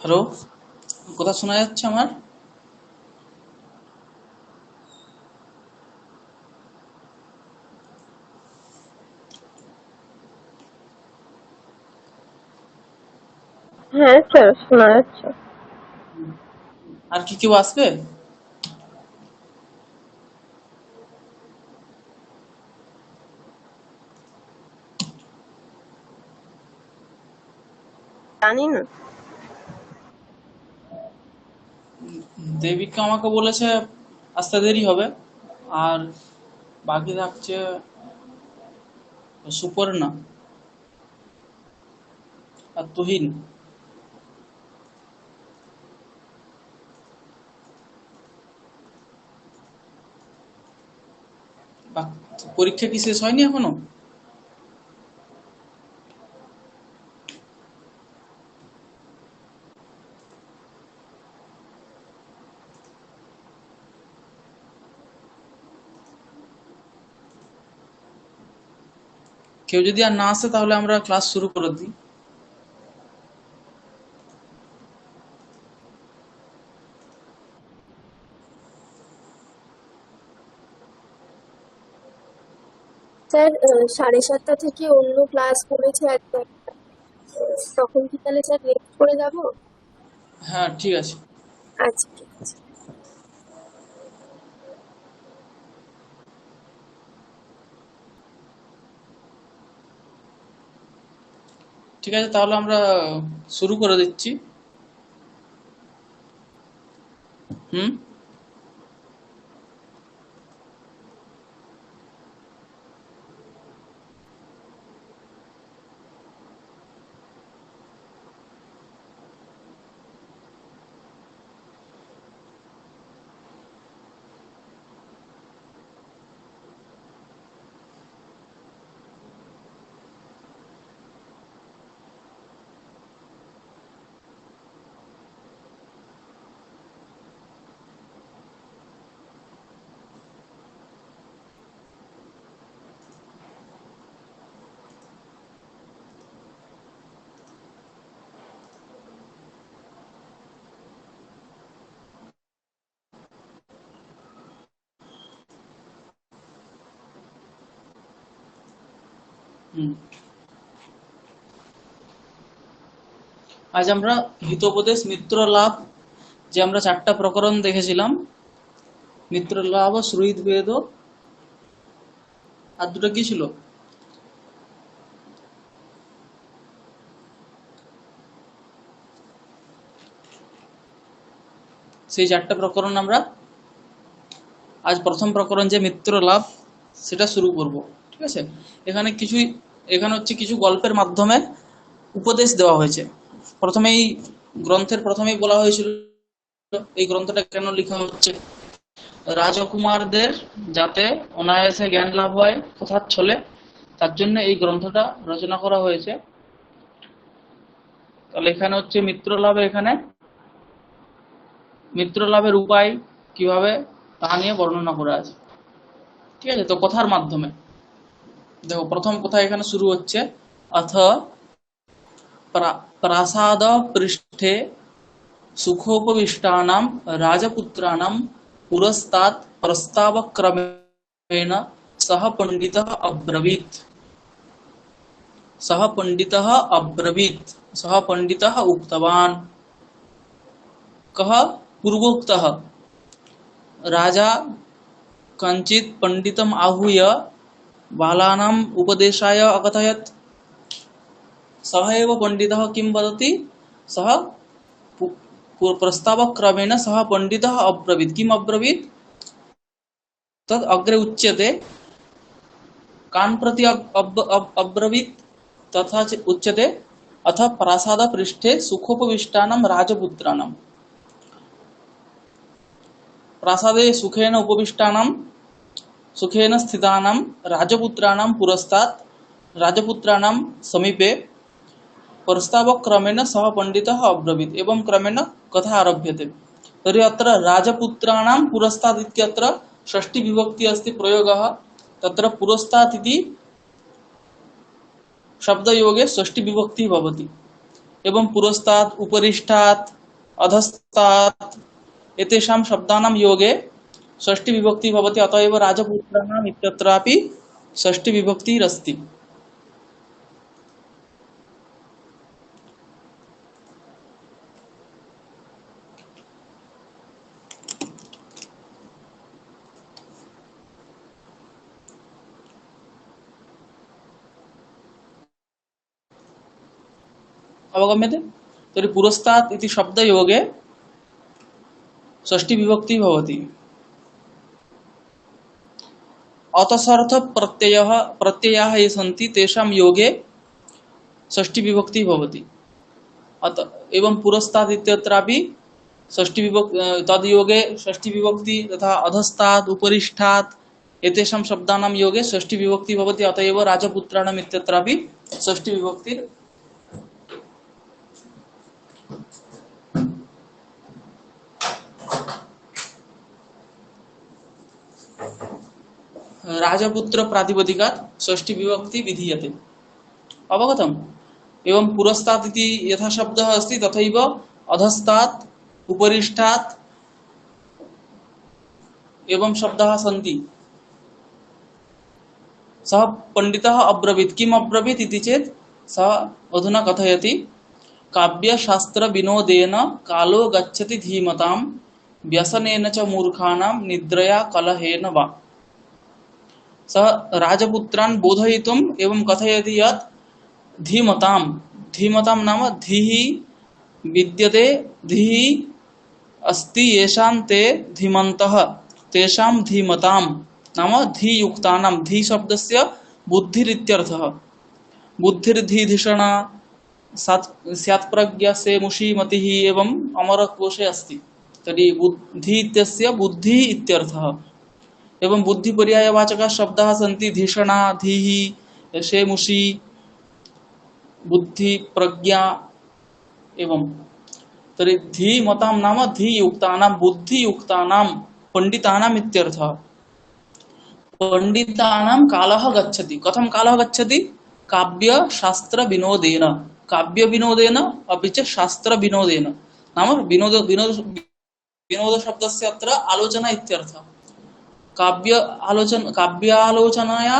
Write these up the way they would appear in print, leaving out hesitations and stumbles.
Hello, কথা শোনা যাচ্ছে আমার? হ্যাঁ স্যার, শোনা যাচ্ছে। আর কি কেউ আসবে? জানি না। দেবিকা আমাকে বলেছে আসতে দেরি হবে। আর বাকি থাকছে সুপর্ণা আর তুহিন। পরীক্ষা কি শেষ হয়নি এখনো? কেউ যদি আর না আসে তাহলে আমরা ক্লাস শুরু করে দিই। স্যার 7:30 থেকে অন্য ক্লাস করেছে একদম। তখন কি তাহলে স্যার লেট করে যাব? হ্যাঁ, ঠিক আছে। আচ্ছা, ঠিক আছে। ঠিক আছে, তাহলে আমরা শুরু করে দিচ্ছি। হুম। হুম। আজ আমরা হিতোপদেশ মিত্র লাভ, যে আমরা 4টা প্রকরণ দেখেছিলাম, মিত্র লাভ, শ্রুহিত বেদ, আর দুটো কি ছিল? সেই 4টা প্রকরণ আমরা আজ প্রথম প্রকরণ যে মিত্র লাভ সেটা শুরু করব। ঠিক আছে? এখানে কিছুই এখানে হচ্ছে কিছু গল্পের মাধ্যমে উপদেশ দেওয়া হয়েছে। প্রথমেই গ্রন্থের প্রথমেই বলা হয়েছিল এই গ্রন্থটা কেন লেখা হচ্ছে, রাজকুমারদের যাতে অনায়াসে জ্ঞান লাভ হয় কথার ছলে, তার জন্য এই গ্রন্থটা রচনা করা হয়েছে। তাহলে এখানে হচ্ছে মিত্র লাভে, এখানে মিত্র লাভের উপায় কিভাবে তা নিয়ে বর্ণনা করা আছে। ঠিক আছে, তো কথার মাধ্যমে দেখো প্রথম কথা এখানে শুরু হচ্ছে, অথ প্রাসাদ পৃষ্ঠে সুখোপবিষ্টানাं রাজপুত্রাणां পুরস্তাत् प्रस्तावक्रमेण सः पण्डितः अब्रवीत् सः पण्डितः अब्रवीत् सः पण्डितः उक्तवान्, कः पूर्वोक्तः राजा कञ्चित् पण्डितम् आहूय बालानाम् उपदेशाय अकथयत्। सः एव पण्डितः किं वदति, सः प्रस्तावक्रमेण सः पण्डितः अब्रवीत्। किम् अब्रवीत्? तद् अग्रे उच्यते, कान् प्रति अब्रवीत्, तथा च उच्यते, अथ प्रासादपृष्ठे सुखोपविष्टानां राजपुत्राणां, प्रासादे सुखेन उपविष्टानां सुखेन स्थितानां राजपुत्राणां पुरस्तात्, राजपुत्राणां समीपे प्रस्तावक्रमेण सः पण्डितः अब्रवीत्। एवं क्रमेण कथा आरभ्यते। तर्हि अत्र राजपुत्राणां पुरस्तात् इत्यत्र षष्ठी विभक्ति अस्ति प्रयोगः, तत्र पुरस्तात् इति शब्दयोगे षष्ठी विभक्ति भवति। एवं पुरस्तात् उपरिष्टात् अधस्तात् एतेषां शब्दानां योगे षष्ठी विभक्ति भवति, अतः एव राजपुत्राणाम् इत्यत्रापि षष्ठी विभक्तिरस्ति। अवगम्यते? तर्हि पुरस्तात् इति शब्दयोगे षष्ठी विभक्ति भवति। अतसर्थ प्रत्ययाः ये सन्ति तेषां योगे षष्ठी विभक्ति भवति। अत एवं पुरस्तात् इत्यत्रापि षष्ठी विभक्ति तद्योगे षष्ठी विभक्ति, तथा अधस्तात् उपरिष्ठात् एतेषां शब्दानां योगे षष्ठी विभक्ति भवति, अत एव राजपुत्राणाम् इत्यत्रापि षष्ठी विभक्ति। राजपुत्र प्रातिपदिकात् षष्ठी विभक्ति विधीयते। अवगतम्? एवं पुरस्तात् इति यथा शब्दः अस्ति तथैव अधस्तात् उपरिष्टात् एवं शब्दाः सन्ति। सः पंडितः अब्रवीत्, किम् अब्रवीत् इति चेत् सः अधुना कथयति, काव्यशास्त्र विनोदेन कालो गच्छति धीमतां व्यसनेन च मूर्खाणां निद्रया कलहेन वा। सः राजपुत्रान् बोधयितुम् एवं कथयति यत् धीमतां, धीमतां नाम धीः विद्यते, धीः अस्ति येषां ते धीमन्तः, तेषां धीमतां नाम धीयुक्तानां, धी शब्दस्य बुद्धिरित्यर्थः। बुद्धिर्धीधिषणा स्यात् प्रज्ञा से मुषी मतिः एवं अमरकोशे अस्ति। तर्हि बुद्धि इत्यस्य बुद्धि इत्यर्थः। एवं बुद्धि पर्यायवाचकाः शब्दाः सन्ति धिषणा, धीः, शेमुषी, बुद्धि, प्रज्ञा एवं। तर्हि धीमतां नाम धीयुक्तानां, बुद्धियुक्तानां, पंडितानाम् इत्यर्थः। पंडितानां कालः गच्छति। कथं कालः गच्छति? काव्य शास्त्र विनोदेन, काव्य विनोदेन अपि च शास्त्र विनोदेन। नाम विनोद विनोद विनोद शब्दस्य अत्र आलोचना इत्यर्थः। काव्यालोचनया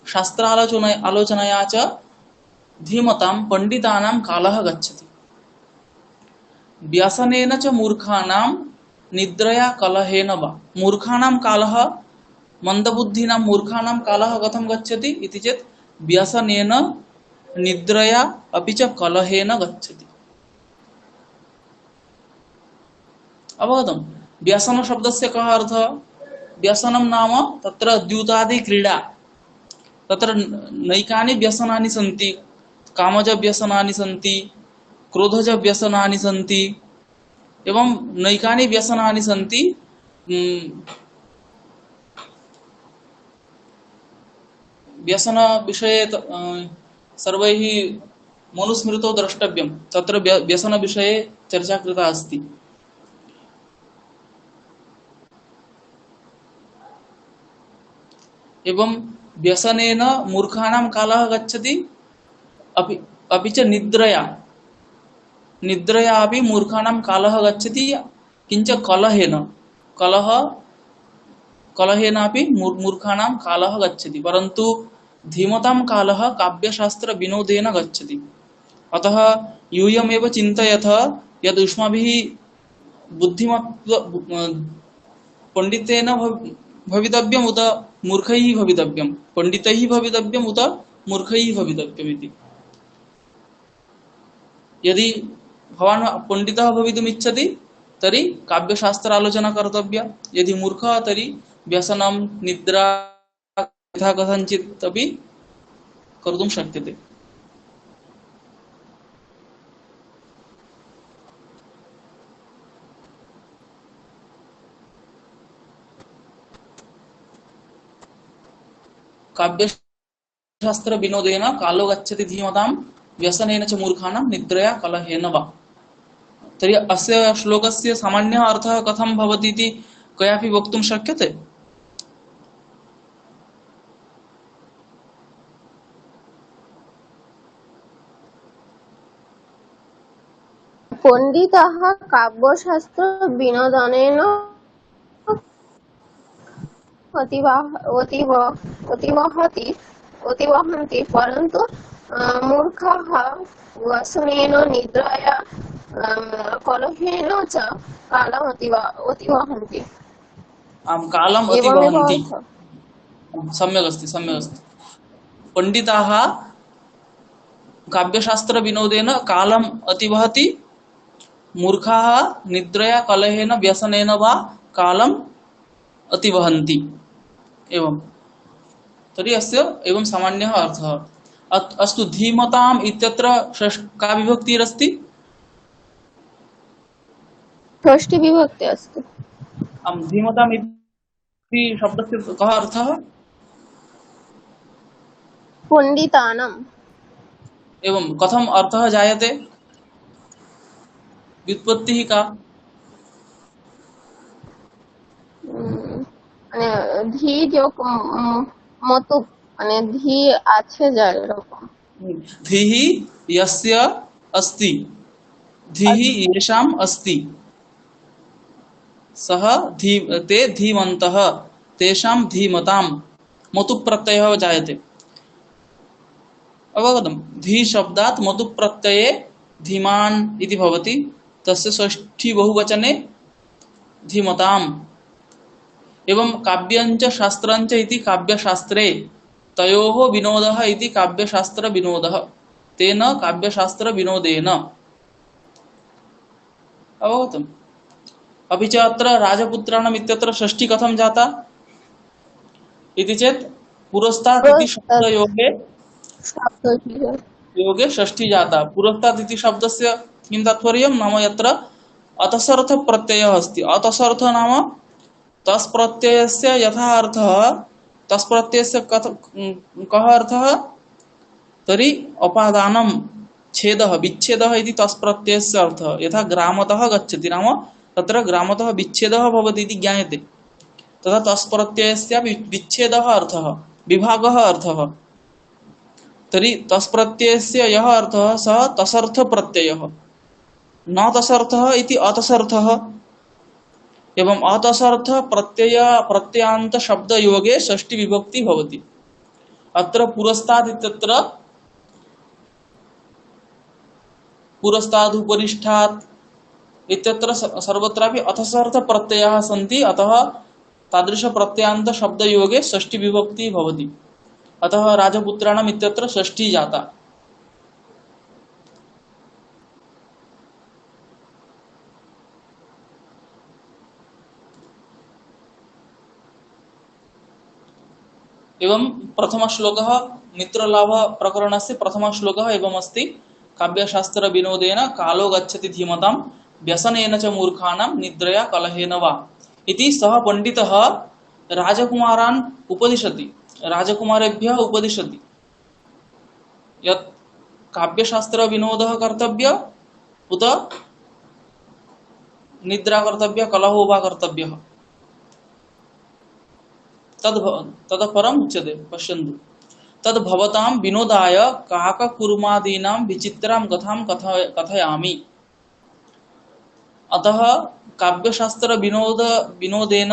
शास्त्रालोचनया च धीमतां पंडितानां कालः गच्छति। व्यसनेन च मूर्खाणां निद्रया कलहेन वा। मूर्खाणां कालः, मंदबुद्धीनां मूर्खाणां कालः कथं गच्छति इति चेत् व्यसनेन, निद्रया अपि च कलहेन गच्छति। अवगतम्? व्यसन शब्दस्य कः अर्थः? व्यसनं नाम तत्र द्यूतादि क्रीडा, तत्र नैकानि व्यसनानि सन्ति। कामज व्यसनानि सन्ति, क्रोधज व्यसनानि सन्ति, एवं नैकानि व्यसनानि सन्ति। व्यसन विषये सर्वैः मनुस्मृतौ द्रष्टव्यं। तत्र व्यसन विषये चर्चा कृता अस्ति। एवं व्यसनेन मूर्खाणां कालः गच्छति, अपि च निद्रया, निद्रया अपि मूर्खाणां कालः गच्छति, किंच कलहेन, कलहेन अपि मूर्खाणां कालः गच्छति। परन्तु धीमतां कालः काव्यशास्त्र विनोदेन गच्छति। अतः यूयमेव चिन्तयथ यद् युष्माभिः बुद्धिमत्व पंडितेन भवितव्यम् उत मूर्खैः भवितव्यम्, पंडितैः भवितव्यम् उत मूर्खैः भवितव्यम् इति। यदि भवान् पंडितः भवितुम् इच्छति तर्हि काव्यशास्त्र आलोचना कर्तव्या। यदि मूर्खः तर्हि व्यसनं, निद्रा यथा कथञ्चित् अपि कर्तुं शक्यते। काव्यशास्त्र विनोदेन कालो गच्छति धीमतां व्यसनेन च मूर्खाणां निद्रया कलहेन वा। तर्हि अस्य श्लोकस्य सामान्यः अर्थः कथं भवति इति कयापि वक्तुं शक्यते? पण्डिताः काव्यशास्त्रविनोदनेन अतिवहति अतिवहन्ति, परन्तु मूर्खाः व्यसनेन निद्रया कलहेन च कालम् अतिवहन्ति। आम कालम एवमेव अतिवहन्ति। अर्थः। सम्यक् अस्ति, सम्यक् अस्ति। पंडिताः काव्यशास्त्र विनोदेन कालम अतिवहति, मूर्खाः निद्रया कलहेन व्यसनेन वा कालम अतिवहन्ति। एवं तर्हि अस्य एवं सामान्यः अर्थः। अस्तु, धीमताम् इत्यत्र का विभक्तिरस्ति? षष्ठी विभक्ति अस्ति। धीमताम् इति शब्दस्य कः अर्थः? पण्डितानाम्। एवं कथम अर्थः जायते? व्युत्पत्तिः का? মানে ধি যেরকম মতো মানে ধি আছে যার এরকম। धीः यस्य अस्ति, धीः येषाम् अस्ति, सः ते धीमन्तः, तेषां धीमताम् मतु प्रत्ययः जायते। अवगतम्? धी शब्दात् मतु प्रत्यये धीमान् इति भवति, तस्य षष्ठी बहुवचने धीमताम्। एवं काव्यञ्च शास्त्रञ्च इति काव्यशास्त्रे तयोः विनोदः इति काव्यशास्त्र विनोदः, तेन काव्यशास्त्र विनोदेन। अवगतम्? अपि च अत्र राजपुत्राणाम् इत्यत्र षष्ठी कथं जाता इति चेत् पुरस्तात् इति शब्दयोगे योगे षष्ठी जाता। पुरस्तात् इति शब्दस्य किं तात्पर्यं? नाम यत्र अतसर्थ प्रत्ययः अस्ति। अतसर्थ नाम तस् प्रत्ययस्य यथा अर्थः, तस् प्रत्ययस्य कः अर्थः? तर्हि अपादानं, छेदः, विच्छेदः इति तस् प्रत्ययस्य अर्थः। यथा ग्रामतः गच्छति नाम तत्र ग्रामतः विच्छेदः भवति इति ज्ञायते, तथा तस् प्रत्ययस्य विच्छेदः अर्थः, विभागः अर्थः। तर्हि तस् प्रत्ययस्य यः अर्थः सः तसर्थ प्रत्ययः, न तसर्थः इति अतसर्थः। एवं अतसर्थ प्रत्ययान्त शब्द योगे षष्ठी विभक्ति भवति। अत्र पुरस्तात् इत्यत्र पुरस्तात् उपरिष्ठात् इत्यत्र सर्वत्रापि अतसर्थ प्रत्ययाः सन्ति, अतः तादृश प्रत्ययान्त शब्द योगे षष्ठी विभक्ति भवति। अतः राजपुत्राणाम् इत्यत्र षष्ठी जाता। एवं प्रथम श्लोकः मित्रलाभ प्रकरणस्य प्रथम श्लोकः एवं अस्ति। काव्यशास्त्र विनोदेन कालो गच्छति धीमतां, व्यसनेन च मूर्खाणां निद्रया कलहेन वा इति सः पंडितः राजकुमारान् उपदिशति, राजकुमारेभ्यः उपदिशति यत् काव्यशास्त्र विनोदः कर्तव्य उत निद्रा कर्तव्य, कलहो वा कर्तव्यः। ततः परम् उच्यते, पश्यन्तु, तद् भवतां विनोदाय काककुर्मादीनां विचित्रां कथां कथयामि। अतः काव्यशास्त्र विनोदेन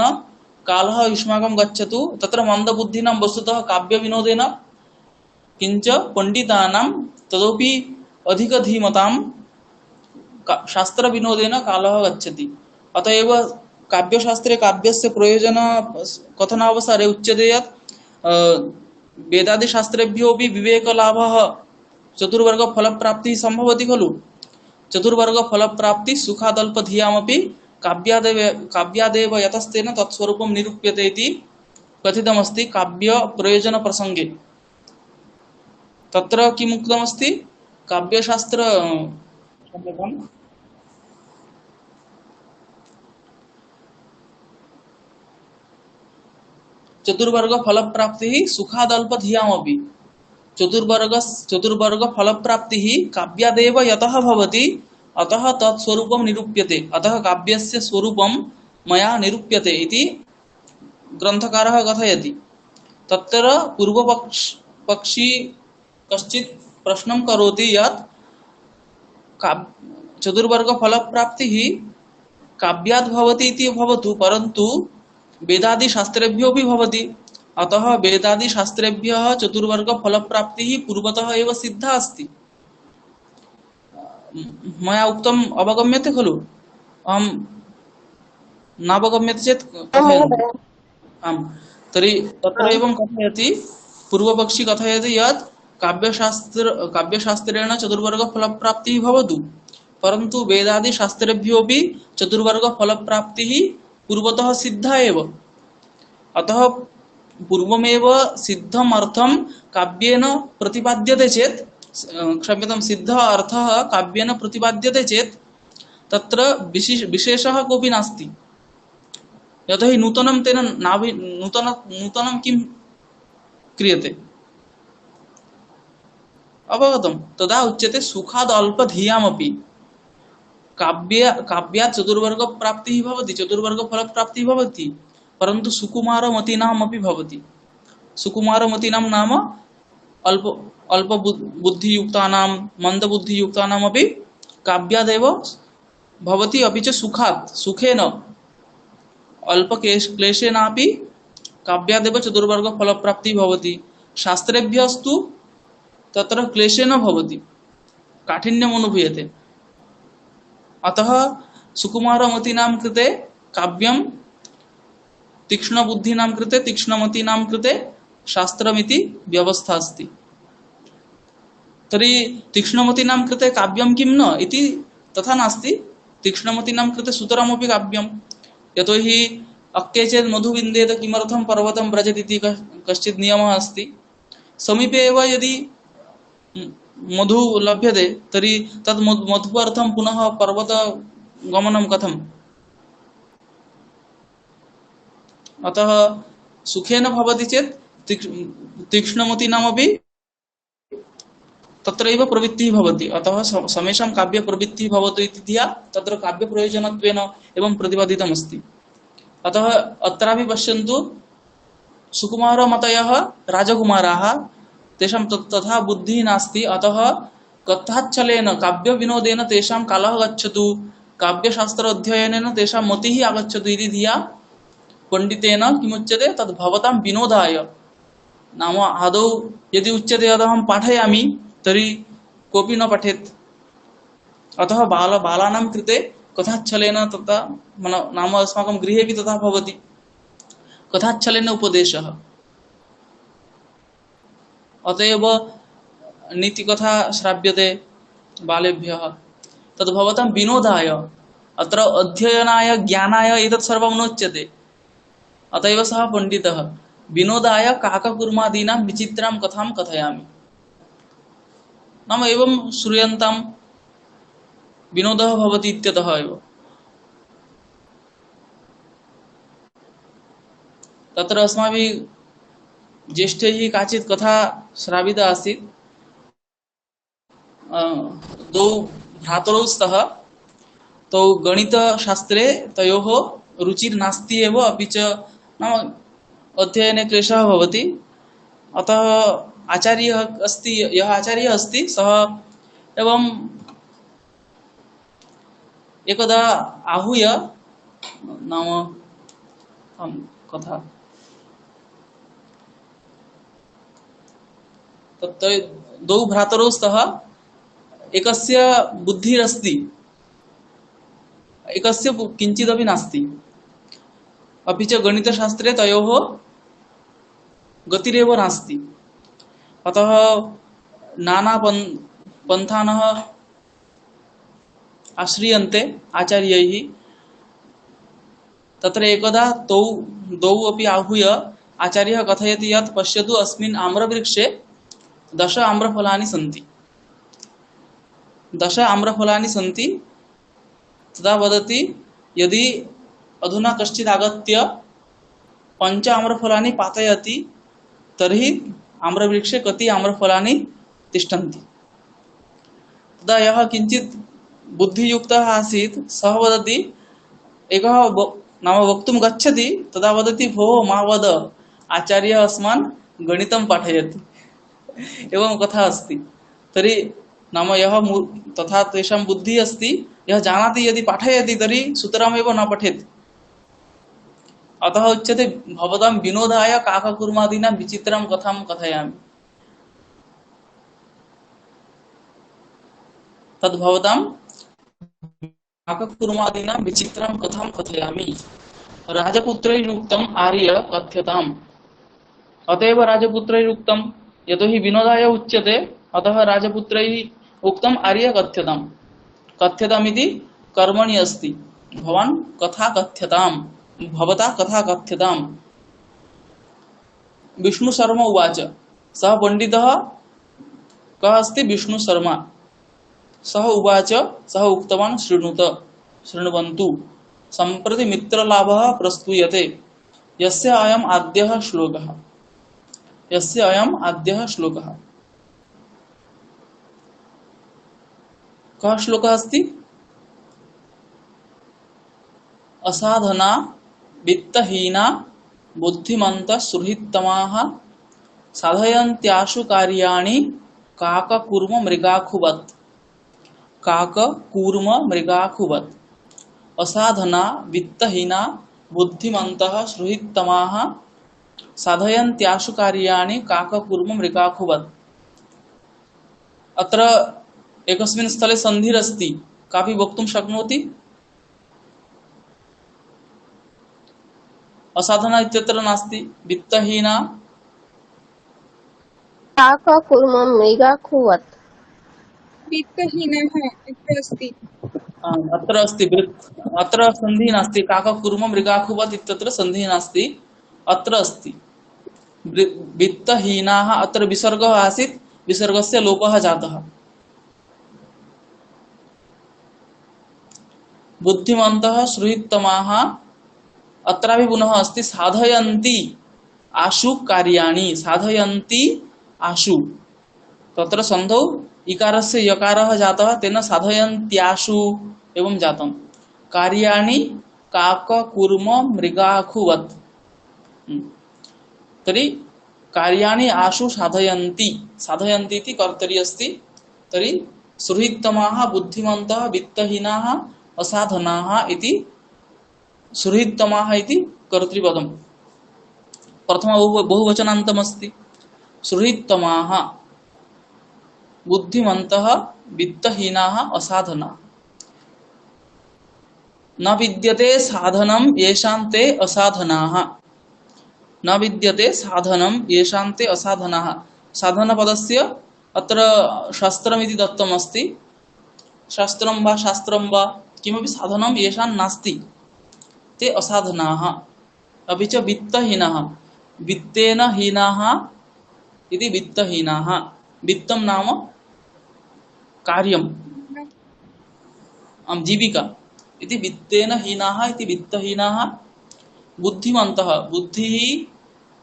कालः युष्माकं गच्छतु, तत्र मन्दबुद्धिनां वस्तुतः काव्य विनोदेन, किञ्च पंडितानां तदपि अधिकधीमतां शास्त्र विनोदेन कालः गच्छति। अतएव काव्यशास्त्रे काव्यस्य प्रयोजन कथनावसरे उच्यते यत् वेदादि शास्त्रेभ्योऽपि विवेकलाभः चतुर्वर्ग फलप्राप्तिः सम्भवति खलु। चतुर्वर्ग फलप्राप्ति सुखादल्पधियामपि काव्यादेव यतस्तेन तत्स्वरूपं निरूप्यते इति कथितमस्ति काव्य प्रयोजन प्रसंगे। तत्र किम् उक्तमस्ति? काव्यशास्त्र चतुर्वर्ग फलप्राप्तिः सुखादल्पधियामपि, चतुर्वर्ग फलप्राप्तिः काव्यादेव यतः भवति, अतः तत्स्वरूपं निरूप्यते, अतः काव्यस्य स्वरूपं मया निरूप्यते इति ग्रन्थकारः कथयति। तत्र पूर्वपक्षी कश्चित् प्रश्नं करोति यत् चतुर्वर्ग फल प्राप्ति ही काव्यात् भवति इति भवतु, परन्तु वेदादि शास्त्रेभ्यो भी भवति। अतः वेदादि शास्त्रेभ्यः चतुर्वर्ग फल प्राप्ति ही पूर्वतः एव सिद्धा अस्ति। मया उक्तम् अवगम्यते खलु? अहं नावगम्यते चेत् कथयन्तु। महोदय। आम्, तर्हि तत्र एवं कथयति, पूर्वपक्षी कथयति यत् काव्यशास्त्रेण चतुर्वर्ग फलप्राप्तिः भवतु, परन्तु वेदादि शास्त्रेभ्योऽपि चतुर्वर्ग फलप्राप्तिः पूर्वतः सिद्धा एव। अतः पूर्वमेव सिद्धम् अर्थं काव्येन प्रतिपाद्यते चेत्, क्षम्यतां, सिद्ध अर्थः काव्येन प्रतिपाद्यते चेत् तत्र विशेषः कोऽपि नास्ति। यतोहि नूतनं तेन नूतनं किं क्रियते, अवगतं? तदा उच्यते सुखाद् अल्पधियामपि काव्यात् चतुर्वर्ग प्राप्तिः भवति, चतुर्वर्ग फल प्राप्तिः भवति, परन्तु सुकुमारमतीनाम् अपि भवति। सुकुमारमतीनां नाम अल्प बुद्धियुक्तानां, मन्दबुद्धियुक्तानाम् अपि काव्यादेव भवति, अपि च सुखात्, सुखेन अल्प क्लेशेनापि काव्यादेव चतुर्वर्ग फल प्राप्तिः भवति। शास्त्रेभ्यस्तु तत्र क्लेशेन भवति, काठिन्यम् अनुभूयते। अतः सुकुमारमतीनां कृते काव्यं, तीक्ष्णबुद्धीनां कृते, तीक्ष्णमतीनां कृते शास्त्रमिति व्यवस्था अस्ति। तर्हि तीक्ष्णमतीनां कृते काव्यं किं न इति तथा नास्ति। तीक्ष्णमतीनां कृते सुतरामपि काव्यं, यतोहि अक्के चेत् मधु विन्देत किमर्थं पर्वतं व्रजति इति कश्चित् नियमः अस्ति। समीपे एव यदि मधु लभ्यते तर्हि तद् मधुर्थं पुनः पर्वतगमनं कथम्? अतः सुखेन भवति चेत् तीक्ष्णमतीनामपि तत्रैव प्रवृत्तिः भवति। अतः समेषां काव्य प्रवृत्तिः भवतु इति धिया तत्र काव्य प्रयोजनत्वेन एवं प्रतिपादितमस्ति। अतः अत्रापि पश्यन्तु, सुकुमारमतयः राजकुमाराः, तेषां तथा बुद्धिः नास्ति। अतः कथाच्छलेन काव्यविनोदेन तेषां कालः गच्छतु, काव्यशास्त्र अध्ययनेन तेषां मतिः आगच्छतु इति धिया पंडितेन किमुच्यते, तद् भवतां विनोदाय। नाम आदौ यदि उच्यते यदहं पाठयामि तर्हि कोऽपि न पठेत्। अतः बालानां कृते कथाच्छलेन तथा नाम अस्माकं गृहेपि तथा भवति, कथाच्छलेन उपदेशः। अतएव नीतिकथा श्राव्यते बालेभ्यः, तद् भवतां विनोदाय, अत्र अध्ययनाय ज्ञानाय एतत् सर्वं नोच्यते। अतएव सः पंडितः विनोदाय काककुर्मादीनां विचित्रां कथां कथयामि। नाम एवं श्रूयन्तां विनोदः भवति इत्यतः एव। तत्र अस्माभिः ज्येष्ठैः काचित् कथा श्राविता आसीत्। द्वौ भ्रातरौ स्तः, तौ गणितशास्त्रे तयोः रुचिर्नास्ति एव, अपि च नाम अध्ययने क्लेशः भवति। अतः आचार्यः अस्ति, यः आचार्यः अस्ति सः एवं एकदा आहूय, नाम कथा तत्र द्वौ भ्रातरौ स्तः, एकस्य बुद्धिरस्ति, एकस्य किञ्चिदपि नास्ति, अपि च गणितशास्त्रे तयोः गतिरेव नास्ति। अतः नाना पन्थानः आश्रियन्ते आचार्यैः। तत्र एकदा द्वौ अपि आहूय आचार्यः कथयति यत् पश्यतु, अस्मिन् आम्रवृक्षे 10 आम्रफलानि सन्ति, 10 आम्रफलानि सन्ति। तदा वदति, यदि अधुना कश्चित् आगत्य 5 आम्रफलानि पातयति तर्हि आम्रवृक्षे कति आम्रफलानि तिष्ठन्ति। तदा यः किञ्चित् बुद्धियुक्तः आसीत् सः वदति, एकः नाम वक्तुं गच्छति, तदा वदति, भोः मा वद, आचार्यः अस्मान् गणितं पाठयति। एवं कथा अस्ति। तर्हि नाम तथा तेषां बुद्धिः अस्ति, यः जानाति यदि पाठयति तर्हि सुतरामेव न पठेत्। अतः उच्यते भवतां विनोदाय काककुर्मादीनां विचित्रं कथां कथयामि। तद्भवतां काककुर्मादीनां विचित्रं कथां कथयामि। राजपुत्रैरुक्तम् आर्य कथ्यताम्। अतएव राजपुत्रैरुक्तम्, यतोहि विनोदाय उच्यते, अतः राजपुत्रैः उक्तम् आर्य कथ्यताम्। कथ्यताम् इति कर्मणि अस्ति। भवान् कथा कथ्यताम्, भवता कथा कथ्यताम्। विष्णुशर्मा उवाच, सः पण्डितः कः अस्ति? विष्णुशर्मा। सः उवाच, सः उक्तवान्, शृणुत, शृण्वन्तु, सम्प्रति मित्रलाभः प्रस्तूयते। यस्य अयम् आद्यः श्लोकः। यस्य अयम् आद्यः श्लोकः। कः श्लोकः अस्ति? असाधना वित्तहीना बुद्धिमन्तः सुहृत्तमाः साधयन्त्याशु कार्याणि काककूर्म मृगाखुवत्। काककूर्म मृगाखुवत्। असाधना वित्तहीना बुद्धिमन्तः सुहृत्तमाः साधयन्त्याशु कार्याणि काककूर्म मृगाखुवत्। अत्र एकस्मिन् स्थले सन्धिरस्ति। कापि वक्तुं शक्नोति? असाधना इत्यत्र नास्ति, वित्तहीना काककुर्मं मृगाखुवत्। वित्तहीनः इति अस्ति। अत्र अस्ति, अत्र सन्धिः नास्ति। काककूर्म मृगाखुवत् इत्यत्र सन्धिः नास्ति, अत्र अस्ति वित्तहीनाः। अत्र विसर्गः आसीत्, विसर्गस्य लोपः जातः। बुद्धिमन्तः सुहृत्तमाः, अत्रापि पुनः अस्ति साधयन्ति आशु कार्याणि। साधयन्ति आशु, तत्र सन्धौ इकारस्य यकारः जातः, तेन साधयन्त्याशु एवं जातम्। कार्याणि काककूर्म मृगाखुवत्। तर्हि कार्याणि आशु साधयन्ति। साधयन्ति इति कर्तरि अस्ति। तर्हि सुहृत्तमाः बुद्धिमन्तः वित्तहीनाः असाधनाः इति सुहृत्तमाः इति कर्तृपदम्। प्रथम बहुवचनान्तमस्ति। सुहृत्तमाः बुद्धिमन्तः वित्तहीनाः असाधनाः। न विद्यते साधनं येषां ते असाधनाः। न विद्यते साधनं येषां ते असाधनाः। साधनपदस्य अत्र शास्त्रमिति दत्तमस्ति। शास्त्रं वा शास्त्रं वा किमपि साधनं येषां नास्ति ते असाधनाः। अपि च वित्तहीनाः, वित्तेन हीनाः इति वित्तहीनाः। वित्तं नाम कार्यं, जीविका इति वित्तेन हीनाः इति वित्तहीनाः। बुद्धिमन्तः, बुद्धिः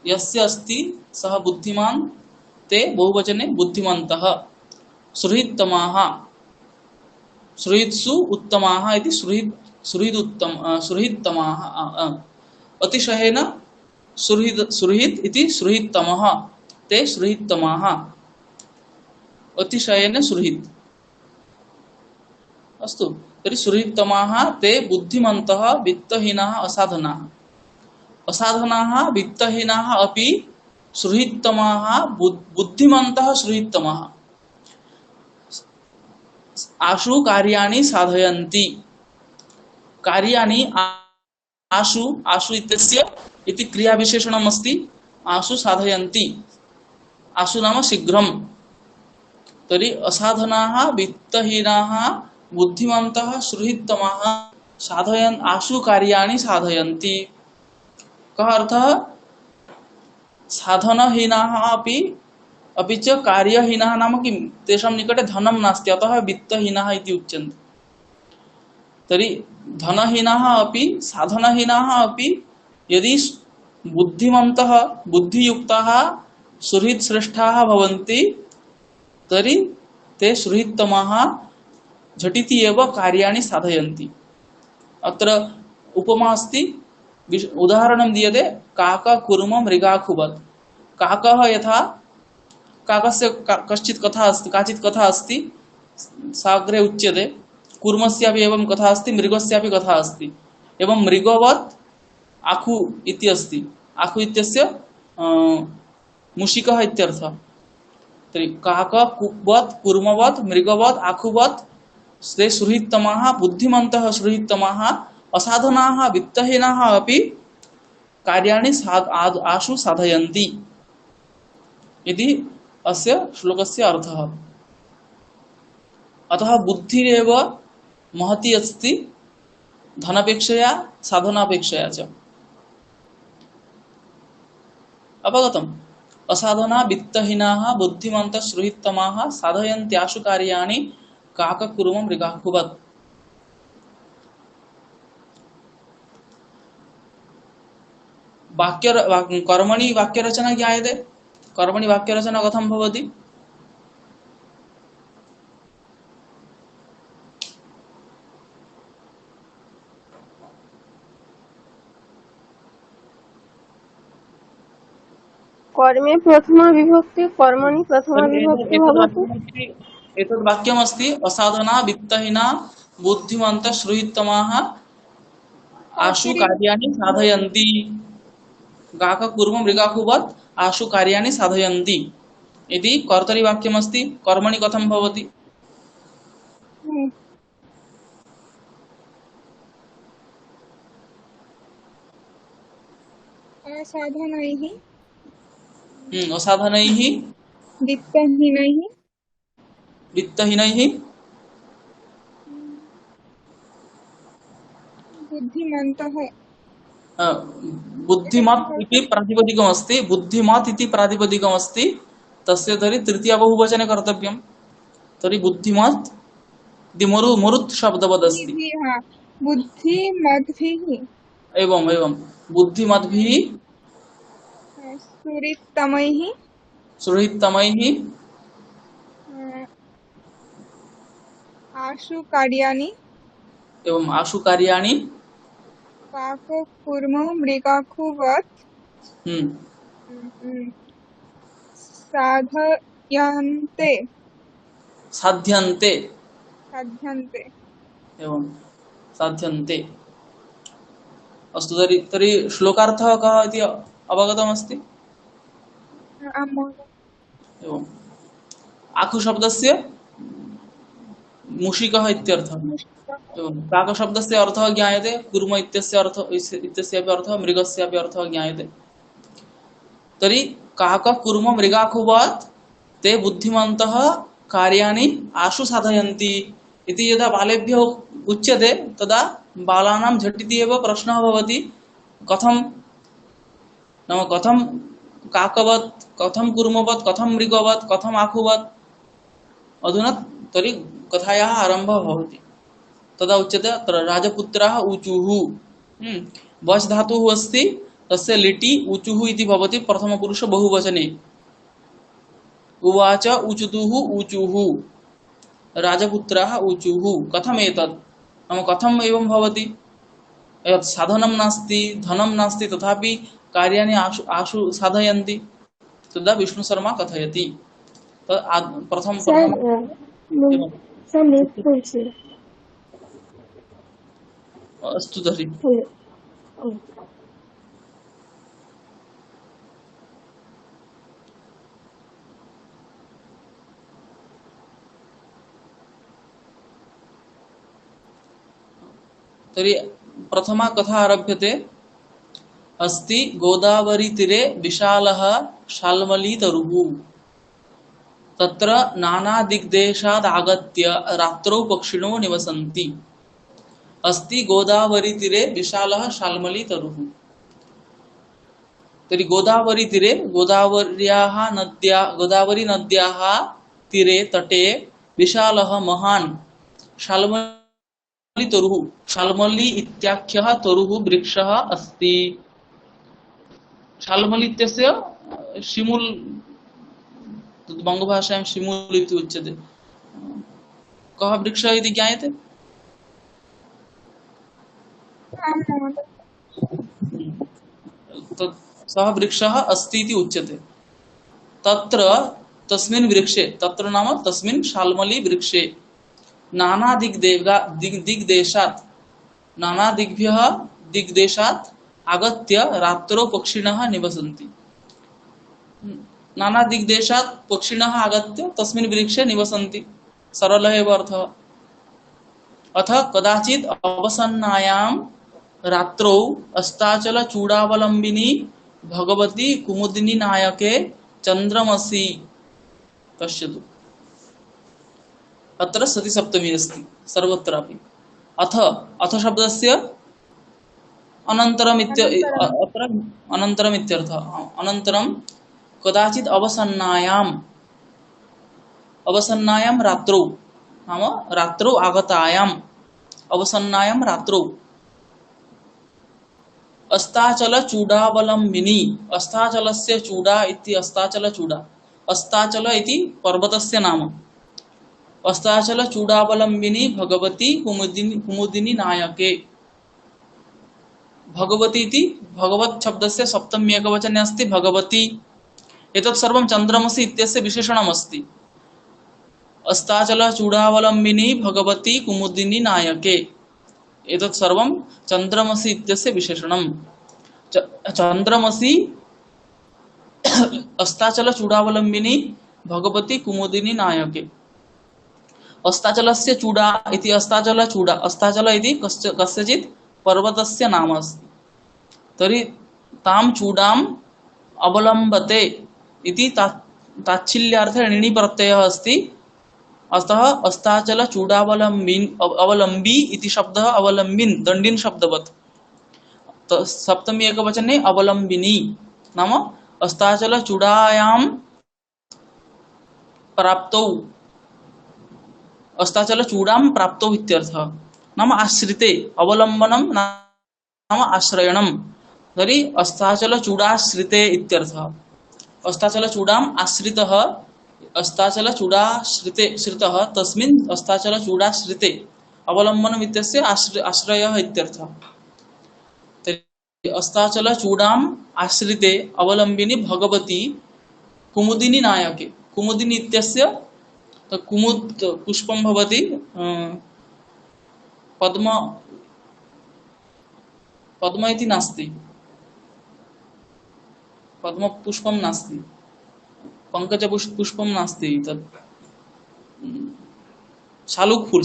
यस्य अस्ति सः बुद्धिमान्, ते बहुवचने बुद्धिमन्तः। सुहृत्तमाः, सुहृत्सु उत्तमाः इति सुहृत्तमाः। अतिशयेन सुहृत् इति सुहृत्तमः, ते सुहृत्तमाः। अतिशयेन सुहृत्। अस्तु, तर्हि सुहृत्तमाः ते बुद्धिमन्तः वित्तहीनाः असाधनाः। असाधनाः वित्तहीनाः अपि सुहृत्तमाः बुद्धिमन्तः सुहृत्तमाः आशु कार्याणि साधयन्ति। कार्याणि आशु, आशु इत्यस्य इति क्रियाविशेषणम् अस्ति। आशु साधयन्ति, आशु नाम शीघ्रं। तर्हि असाधनाः वित्तहीनाः बुद्धिमन्तः सुहृत्तमाः साधयन् आशु कार्याणि साधयन्ति। कः अर्थः? साधनहीनाः अपि च कार्यहीनाः नाम किं? तेषां निकटे धनं नास्ति, अतः वित्तहीनाः इति उच्यन्ते। तर्हि धनहीनाः अपि साधनहीनाः अपि यदि बुद्धिमन्तः बुद्धियुक्ताः सुहृत्श्रेष्ठाः भवन्ति तर्हि ते सुहृत्तमाः झटिति एव कार्याणि साधयन्ति। अत्र उपमा अस्ति, उदाहरणं दीयते काककूर्म मृगाखुवत्। काकः यथा, काकस्य काचित् कथा अस्ति, साग्रे उच्यते कूर्मस्यापि एवं कथा अस्ति मृगस्यापि कथा अस्ति एवं मृगवत् आखु इति अस्ति आखु इत्यस्य मूषिकः इत्यर्थः तर्हि काकवत् कूर्मवत् मृगवत् आखुवत् ते सुहृत्तमाः बुद्धिमन्तः सुहृत्तमाः असाधनाः वित्तहीनाः अपि कार्याणि आशु साधयन्ति इति अस्य श्लोकस्य अर्थः। अतः बुद्धिरेव महती अस्ति धनापेक्षया साधनापेक्षया च। अवगतम्? असाधना वित्तहीनाः बुद्धिमन्तः सुहृत्तमाः साधयन्त्याशु कार्याणि काककुर्म मृगाकुवत्। कर्मणि वाक्यरचना ज्ञायते। कर्मणि वाक्यरचना कथं भवति? कर्मे प्रथमा विभक्ति कर्मणि प्रथमा विभक्ति भवति। एतद् वाक्यमस्ति असाधना वित्तहीना बुद्धिमन्तः सुहृत्तमाः आशु कार्याणि साधयन्ति काककुर्म मृगाकुवत् आशु कार्याणि साधयन्ति इति कर्तरि वाक्यमस्ति। कर्मणि कथं भवति? असाधनैः असाधनैः वित्तहीनैः बुद्धिमन्तः बुद्धिमत् इति प्रातिपदिकमस्ति। बुद्धिमत् इति प्रातिपदिकमस्ति तस्य तर्हि तृतीया बहुवचने कर्तव्यं। तर्हि बुद्धिमत् इति मरुत् शब्दवदस्ति। बुद्धिमद्भिः एवं बुद्धिमद्भिः सुहृत्तमैः आशु कार्याणि एवं आशु कार्याणि काककुर्म मृगाकुवत् साध्यन्ते एवं साध्यन्ते। अस्तु तर्हि श्लोकार्थः कः इति अवगतमस्ति? एवं आखु शब्दस्य मूषिकः इत्यर्थः। एवं काकशब्दस्य अर्थः ज्ञायते कूर्म इत्यस्यापि अर्थः मृगस्यापि अर्थः ज्ञायते। तर्हि काककुर्म मृगाकुवत् ते बुद्धिमन्तः कार्याणि आशु साधयन्ति इति यदा बालेभ्यः उच्यते तदा बालानां झटिति एव प्रश्नः भवति कथं नाम कथं काकवत् कथं कूर्मवत् कथं मृगवत् कथम् आखुवत्। अधुना तर्हि कथायाः आरम्भः भवति। तदा उच्यते अत्र राजपुत्राः ऊचुः। वच् धातुः अस्ति तस्य लिटि ऊचुः इति भवति प्रथमपुरुष बहुवचने। उवाच ऊचुतुः ऊचुः राजपुत्राः ऊचुः। कथम् एतत् नाम कथम् एवं भवति? यत् साधनं नास्ति धनं नास्ति तथापि कार्याणि आशु साधयन्ति। तदा विष्णुशर्मा कथयति। प्रथम अस्तु तर्हि प्रथमा कथा आरभ्यते। अस्ति गोदावरी तीरे विशालः शाल्मली तरुः तत्र नाना दिग्देशात् आगत्य रात्रौ पक्षिणो निवसन्ति। अस्ति गोदावरी तीरे विशालः शाल्मली तरुः। तर्हि गोदावरी तीरे गोदावरी नद्याः तीरे तटे विशालः महान् शाल्मली तरुः। शाल्मली इत्याख्यः तरुः वृक्षः अस्ति। शाल्मली इत्यस्य शिमुल् बङ्गभाषायां शिमुल् इति उच्यते। कः वृक्षः इति ज्ञायते? सः वृक्षः अस्ति इति उच्यते। तत्र तस्मिन् वृक्षे तत्र नाम तस्मिन् शाल्मली वृक्षे नाना दिग्देशात् नाना दिग्देशात् आगत्य रात्रौ पक्षिणः निवसन्ति। नाना दिग्देशात् पक्षिणः आगत्य तस्मिन् वृक्षे निवसन्ति। सरलः एव अर्थः। अथ कदाचित् अवसन्नायां रात्रौ अस्ताचलचूडावलम्बिनी भगवती कुमुदिनी नायके चन्द्रमसि पश्यतु। अत्र सति सप्तमी अस्ति सर्वत्रापि। अथ शब्दस्य अत्र अनन्तरम् इत्यर्थः। अनन्तरं कदाचित् अवसन्नायां रात्रौ नाम रात्रौ आगतायाम् अवसन्नायां रात्रौ अस्ताचलचूडावलम्बिनी अस्ताचलस्य चूडा इति अस्ताचलचूडा अस्ताचल इति पर्वतस्य नाम अस्ताचलचूडावलम्बिनी भगवती कुमुदिनी नायके भगवती इति भगवत् शब्दस्य सप्तमी एकवचने अस्ति भगवती। एतत् सर्वं चन्द्रमसि इत्यस्य विशेषणम् अस्ति। अस्ताचलचूडावलम्बिनी भगवती कुमुदिनी नायके एतत् सर्वं चन्द्रमसि इत्यस्य विशेषणम्। चन्द्रमसि अस्ताचलचूडावलम्बिनी भगवती कुमुदिनी नायके। अस्ताचलस्य चूडा इति अस्ताचलचूडा अस्ताचल इति कस्यचित् पर्वतस्य नाम अस्ति। तर्हि तां चूडाम् अवलम्बते इति ताच्छिल्यार्थे णिनि प्रत्ययः अस्ति। अतः अवलम्बी इति शब्दः अवलम्बिन् दण्डिन् शब्दवत्। सप्तमी एकवचने अवलम्बिनी नाम अस्ताचलचूडायां प्राप्तौ अस्ताचलचूडां प्राप्तौ इत्यर्थः। नाम आश्रिते अवलम्बनं नाम आश्रयणं। तर्हि अस्ताचलचूडाश्रिते इत्यर्थः। अस्ताचलचूडाम् आश्रितः श्रितः तस्मिन् अस्ताचलचूडाश्रिते अवलम्बनम् इत्यस्य आश्रयः इत्यर्थः। तर्हि अस्ताचलचूडाम् आश्रिते अवलम्बिनी भगवती कुमुदिनी नायके। कुमुदिनी इत्यस्य कुमुद पुष्पं भवति पद्म इति नास्ति। पद्म पुष्पं नास्ति। पंकज पुष्पं नास्ति। तत् शालुक फूल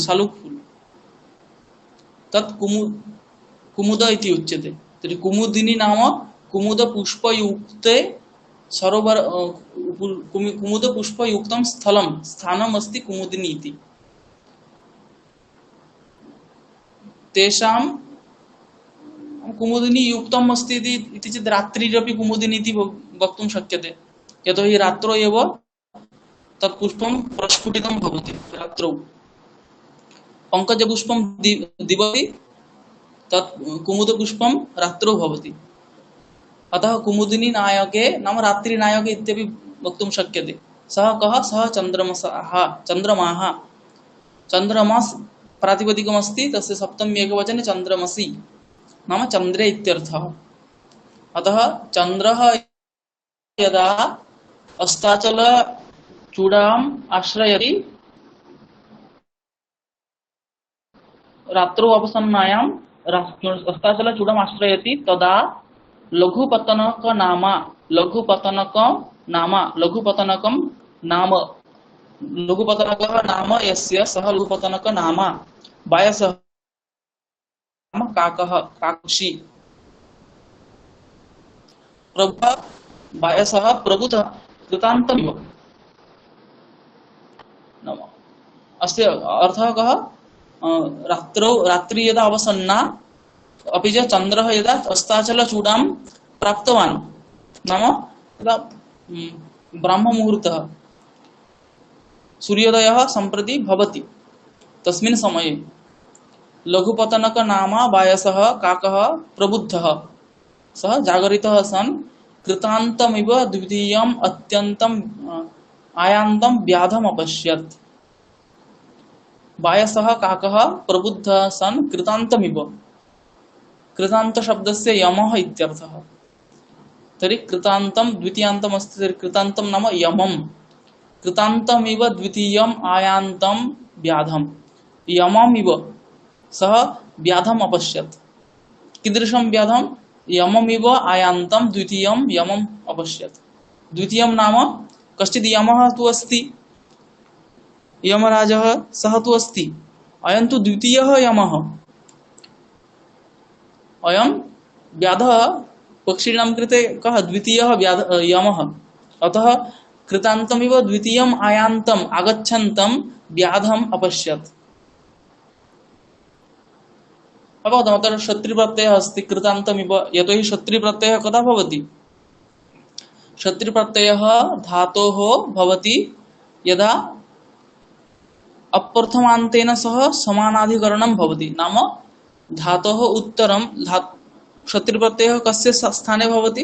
तत् कुमुद इति उच्यते। तर्हि कुमुदिनी नाम कुमुद पुष्पयुक्ते सरोवर कुमुद पुष्पयुक्तं स्थानम् अस्ति कुमुदिनी इति। तेषां कुमुदिनी युक्तम् अस्ति इति चेत् रात्रिरपि कुमुदिनी इति वक्तुं शक्यते। यतोहि रात्रौ एव तत् पुष्पं प्रस्फुटितं भवति। रात्रौ पंकजपुष्पं दिवि तत् कुमुदपुष्पं रात्रौ भवति। अतः कुमुदिनी नायके नाम रात्रिनायके इत्यपि वक्तुं शक्यते। सः कः? सः चन्द्रमाः। चन्द्रमास् प्रातिपदिकमस्ति तस्य सप्तमी एकवचने चन्द्रमसि नाम चन्द्रे इत्यर्थः। अतः चन्द्रः यदा अस्ताचलचूडाम् आश्रयति रात्रौ अवसन्नायाम् अस्ताचलचूडाम् आश्रयति तदा लघुपतनकं नाम यस्य सः लघुपतनकं नाम वायसः काकः काकुषी प्रभा वायसः प्रभुतः कृतान्तमिव। अस्य अर्थः कः? रात्रि यदा अवसन्ना अपि च चन्द्रः यदा अस्ताचलचूडां प्राप्तवान् नाम यदा ब्राह्ममुहूर्तः सूर्योदयः सम्प्रति भवति तस्मिन् समये लघुपतनक नाम वायसः काकः प्रबुद्धः। सः जागरितः सन् कृतान्तमिव द्वितीयम् अत्यन्तम् आयान्तं व्याधम् अपश्यत्। वायसः काकः प्रबुद्धः सन् कृतान्तमिव। कृतान्त शब्दस्य यमः इत्यर्थः। तर्हि कृतान्तं द्वितीयान्तम् अस्ति। तर्हि कृतान्तं नाम यमम्। कृतान्तमिव द्वितीयम् आयान्तं व्याधम्। यममिव सः व्याधम् अपश्यत्। कीदृशं व्याधं? यममिव आयान्तं द्वितीयं यमम् अपश्यत्। द्वितीयं नाम कश्चित् यमः तु अस्ति, यमराजः सः तु अस्ति, अयं तु द्वितीयः यमः। अयं व्याधः पक्षिणां कृते कः? द्वितीयः यमः। अतः कृतान्तमिव द्वितीयम् आयान्तम् आगच्छन्तं व्याधम् अपश्यत्। अवगतम्? अतः शत्रुप्रत्ययः अस्ति कृतान्तमिव, यतोहि शत्रुप्रत्ययः कदा भवति? शत्रुप्रत्ययः धातोः भवति यदा अप्रथमान्तेन सह समानाधिकरणं भवति। नाम धातोः उत्तरं शत्रुप्रत्ययः कस्य स्थाने भवति?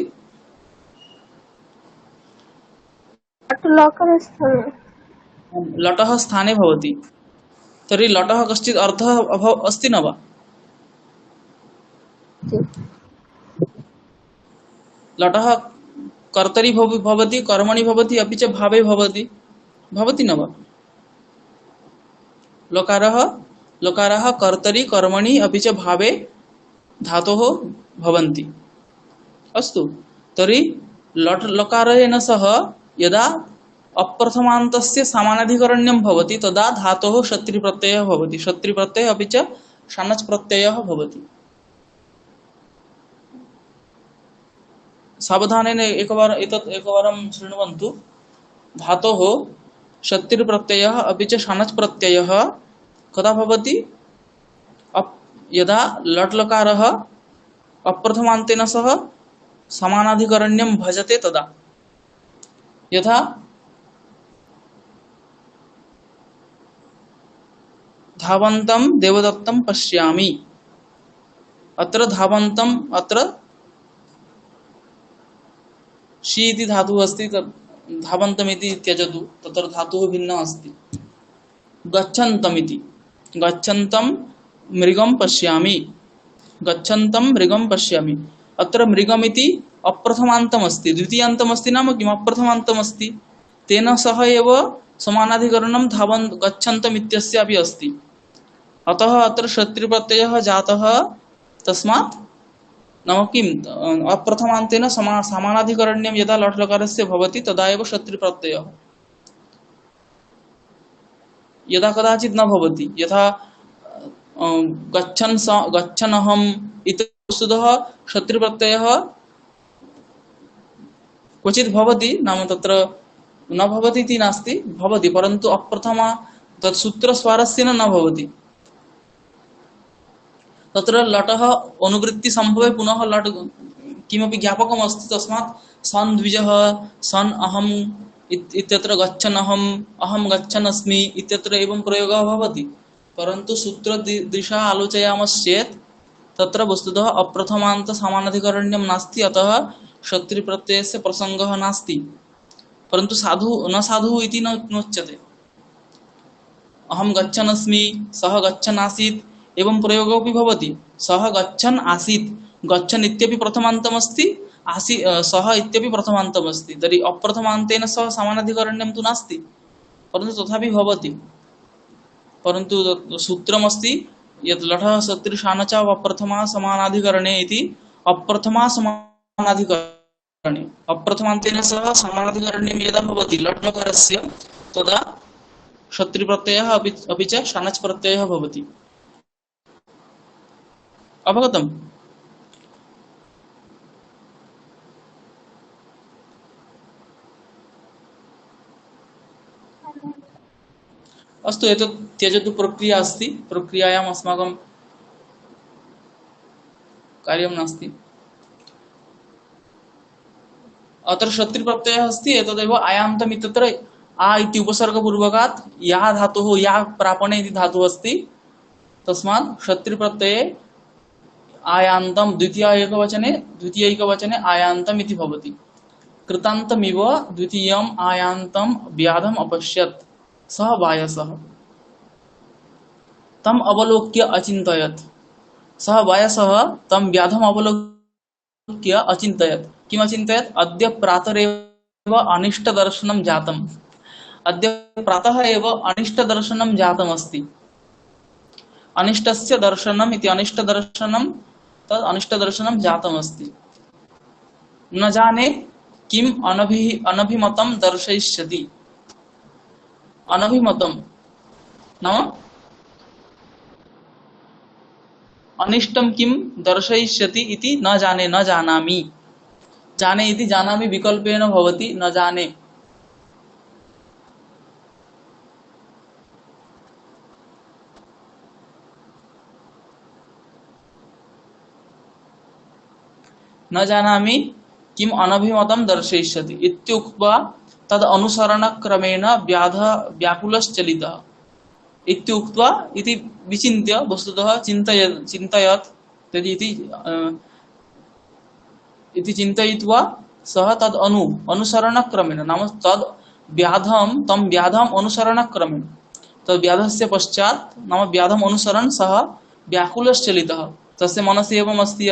लकार स्थाने। लटः स्थाने भवति। तर्हि लटः कश्चित् अर्थः अस्ति न वा? लटः कर्तरि भवति, कर्मणि भवति, अपि च भावे भवति न वा? लकारः कर्तरि कर्मणि अपि च भावे धातोः भवन्ति। अस्तु, तर्हि लकारेण सह यदा अप्रथमान्तस्य समानाधिकरण्यं भवति तदा धातोः शत्रुप्रत्ययः भवति। शत्रुप्रत्ययः अपि च षाणच् प्रत्ययः भवति। सावधानेन एकवारं शृण्वन्तु। धातोः शत्रुप्रत्ययः अपि च षाणच् प्रत्ययः कदा भवति? यदा लट् लकारः अप्रथमान्तेन सह समानाधिकरण्यं भजते तदा। यथा धावन्तं देवदत्तं पश्यामि। अत्र धावन्तं, अत्र शी इति धातुः अस्ति, धावन्तम् इति त्यजतु, तत्र धातुः भिन्नः अस्ति। गच्छन्तमिति, गच्छन्तं मृगं पश्यामि, गच्छन्तं मृगं पश्यामि। अत्र मृगमिति अप्रथमान्तम् अस्ति, द्वितीयान्तम् अस्ति नाम किम्? अप्रथमान्तम् अस्ति। तेन सह एव समानाधिकरणं गच्छन्तम् इत्यस्यापि अस्ति। अतः अत्र शत्रुप्रत्ययः जातः, तस्मात् नाम किम्? अप्रथमान्तेन समानाधिकरण्यं यदा लट् लकारस्य भवति तदा एव शत्रुप्रत्ययः। यदा कदाचित् न भवति, यथा गच्छन्नहम् इति वस्तुतः शत्रुप्रत्ययः क्वचित् भवति, नाम तत्र न भवति इति नास्ति, भवति, परन्तु अप्रथमा तत् सूत्रस्वारस्य न भवति। तत्र लटः अनुवृत्ति संभवे पुनः लट् किमपि ज्ञापकम् अस्ति, तस्मात् सन् द्विजः, सन् अहम् इत्यत्र गच्छन् अहम्, अहं गच्छन् अस्मि इत्यत्र एवं प्रयोगः भवति। परन्तु सूत्रदृशा आलोचयामश्चेत् तत्र वस्तुतः अप्रथमान्त समानाधिकरण्यं नास्ति, अतः शत्रुप्रत्ययस्य प्रसङ्गः नास्ति। परन्तु न साधु इति नोच्यते। अहं गच्छन् अस्मि, सः गच्छन् आसीत्, एवं प्रयोगोऽपि भवति। सः गच्छन् आसीत्, गच्छन् इत्यपि प्रथमान्तम् अस्ति, सः इत्यपि प्रथमान्तम् अस्ति। तर्हि अप्रथमान्तेन सह समानाधिकरण्यं तु नास्ति, परन्तु तथापि भवति। परन्तु सूत्रमस्ति यत् लटः शत्रुषाण च अप्रथमा समानाधिकरणे इति। अप्रथमा समानाधिकरणे अप्रथमान्तेन सह समानाधिकरण्यं यदा भवति लट् लकारस्य, तदा शत्रुप्रत्ययः अपि च षाणच् प्रत्ययः भवति। अवगतम्? अस्तु, एतत् त्यजतु, प्रक्रिया अस्ति, प्रक्रियायाम् अस्माकं कार्यं नास्ति। अत्र शत्रुप्रत्ययः अस्ति, एतदेव आयान्तम् इत्यत्र आ इति उपसर्गपूर्वकात् या धातुः, या प्रापणे इति धातुः अस्ति, तस्मात् शत्रुप्रत्यये आयान्तं द्वितीयैकवचने आयान्तम् इति भवति। कृतान्तमिव द्वितीयम् आयान्तं व्याधम् अपश्यत् सः वायसः। तम् अवलोक्य अचिन्तयत्। सः वायसः तं व्याधम् अवलोक्य अचिन्तयत्। किम् अचिन्तयत्? अद्य प्रातरेव अनिष्टदर्शनं जातम्। अद्य प्रातः एव अनिष्टदर्शनं जातम् अस्ति। अनिष्टस्य दर्शनम् इति अनिष्टदर्शनं तद् अनिष्टदर्शनं जातमस्ति। न जाने किम अनभिमतं दर्शयिष्यति। अनभिमतं नाम अनिष्टं किम दर्शयिष्यति इति न जाने न जानामि। जाने इति जानामि विकल्पेन भवति न जाने। न जानामि किम अनभिमतं दर्शयिष्यति इत्युक्त्वा तद अनुसरणक्रमेण व्याकुलश्चलितः इत्युक्त्वा इति विचिन्त्य वस्तुतः चिन्तयत् तद् इति चिन्तयित्वा सः तद् अनुसरणक्रमेण नाम तद् तं व्याधम् अनुसरणक्रमेण तद् व्याधस्य पश्चात् नाम व्याधम् अनुसरन् सः व्याकुलश्चलितः। तस्य मनसि एवम् अस्ति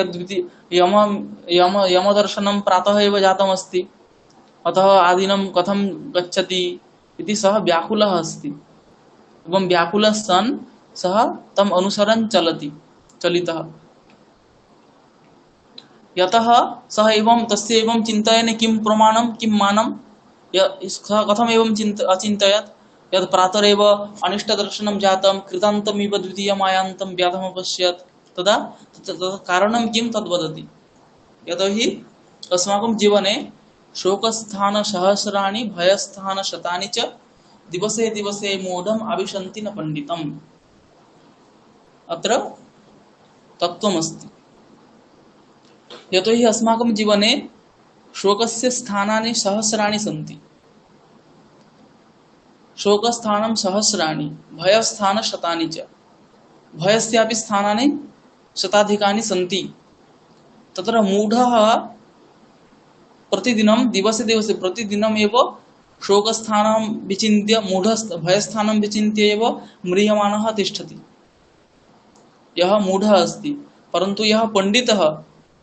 यमदर्शनं प्रातः एव जातमस्ति, अतः आदिनं कथं गच्छति इति सः व्याकुलः अस्ति। एवं व्याकुलः सन् सः तम् अनुसरन् चलितः। यतः सः एवं तस्य एवं चिन्तयन् किं प्रमाणं किं मानं सः कथम् एवं अचिन्तयत् यत् प्रातरेव अनिष्टदर्शनं जातं कृतान्तमिव द्वितीयमायान्तं व्याधम् अपश्यत् तदा कारणं किं तद्वदति। यतोहि अस्माकं जीवने शोकस्थानसहस्राणि भयस्थानशतानि च दिवसे दिवसे मूढम् आविशन्ति न पण्डितम्। अत्र तत्त्वमस्ति। यतोहि अस्माकं जीवने शोकस्य स्थानानि सहस्राणि सन्ति। शोकस्थानं सहस्राणि भयस्थानशतानि च। भयस्यापि स्थानानि शताधिकानि सन्ति। तत्र मूढः प्रतिदिनं दिवसे दिवसे प्रतिदिनम् एव शोकस्थानं विचिन्त्य भयस्थानं विचिन्त्य एव म्रियमाणः तिष्ठति। यः मूढः अस्ति, परन्तु यः पण्डितः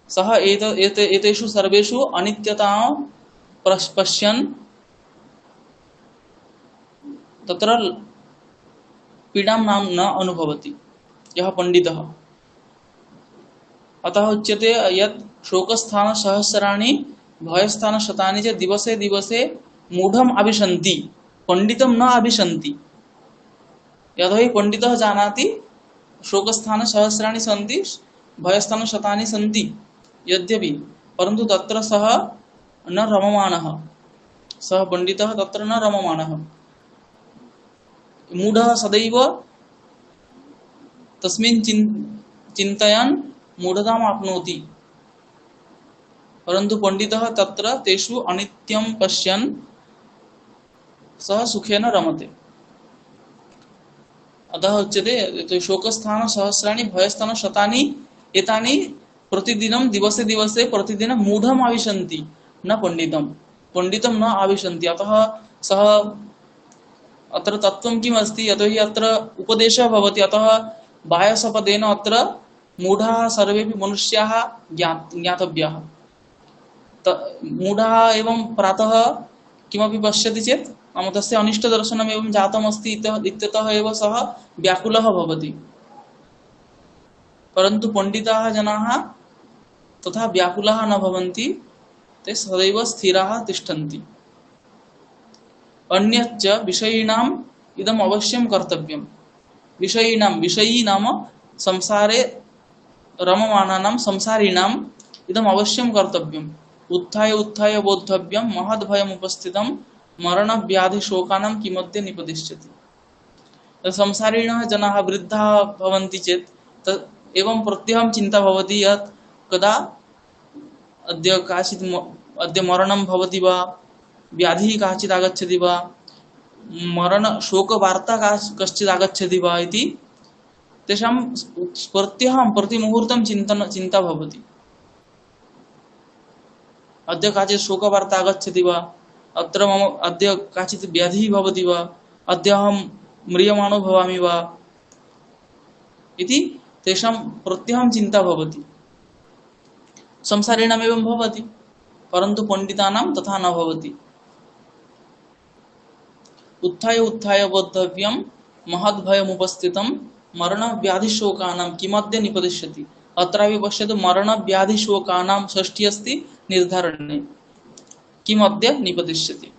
सः एतेषु सर्वेषु अनित्यतां पश्यन् तत्र पीडां न अनुभवति यः पण्डितः। अतः उच्यते यत् शोकस्थानसहस्राणि भयस्थानशतानि च दिवसे दिवसे मूढम् आविशन्ति पण्डितं न आविशन्ति। यतोहि पण्डितः जानाति शोकस्थानसहस्राणि सन्ति भयस्थानशतानि सन्ति यद्यपि, परन्तु तत्र सः न रममाणः। सः पण्डितः तत्र न रममाणः। मूढः सदैव तस्मिन् चिन्तयन् मूढताम् आप्नोति, परन्तु पण्डितः तत्र तेषु अनित्यं पश्यन् सः सुखेन रमते। अतः उच्यते शोकस्थानसहस्राणि भयस्थानशतानि एतानि प्रतिदिनं दिवसे दिवसे प्रतिदिनं मूढम् आविशन्ति न पण्डितं न आविशन्ति। अतः सः अत्र तत्त्वं किम् अस्ति, यतोहि अत्र उपदेशः भवति। अतः बाह्यसपदेन अत्र मूढाः सर्वेपि मनुष्याः ज्ञातव्याः। मूढः एवं प्रातः किमपि पश्यति चेत् नाम तस्य अनिष्टदर्शनम् एवं जातमस्ति इत्यतः एव सः व्याकुलः भवति। परन्तु पण्डिताः जनाः तथा व्याकुलाः न भवन्ति, ते सदैव स्थिराः तिष्ठन्ति। अन्यच्च विषयिणाम् इदम् अवश्यं कर्तव्यम्। विषयी नाम संसारे रममाणानां संसारिणाम् इदम् अवश्यं कर्तव्यम्। उत्थाय उत्थाय बोद्धव्यं महद्भयम् उपस्थितं मरणव्याधिशोकानां किमध्ये निपतिष्यति। संसारिणः जनाः वृद्धाः भवन्ति चेत् एवं प्रत्यहं चिन्ता भवति यत् कदा अद्य मरणं भवति वा, व्याधिः काचित् आगच्छति वा, मरणशोकवार्ता कश्चित् आगच्छति वा इति तेषां प्रत्यहं प्रतिमुहूर्तं चिन्ता भवति। अद्य काचित् शोकवार्ता आगच्छति वा, अत्र मम अद्य काचित् व्याधिः भवति वा, अद्य अहं म्रियमाणो भवामि वा इति तेषां प्रत्यहं चिन्ता भवति। संसारिणाम् एवं भवति, परन्तु पण्डितानां तथा न भवति। उत्थाय उत्थाय बोद्धव्यं महद्भयमुपस्थितं मरण व्याधि शोकानां किमध्ये निपतिष्यति। अत्रापि पश्यतु मरण व्याधि शोकानां षष्ठी अस्ति निर्धारणे किमध्ये निपतिष्यति।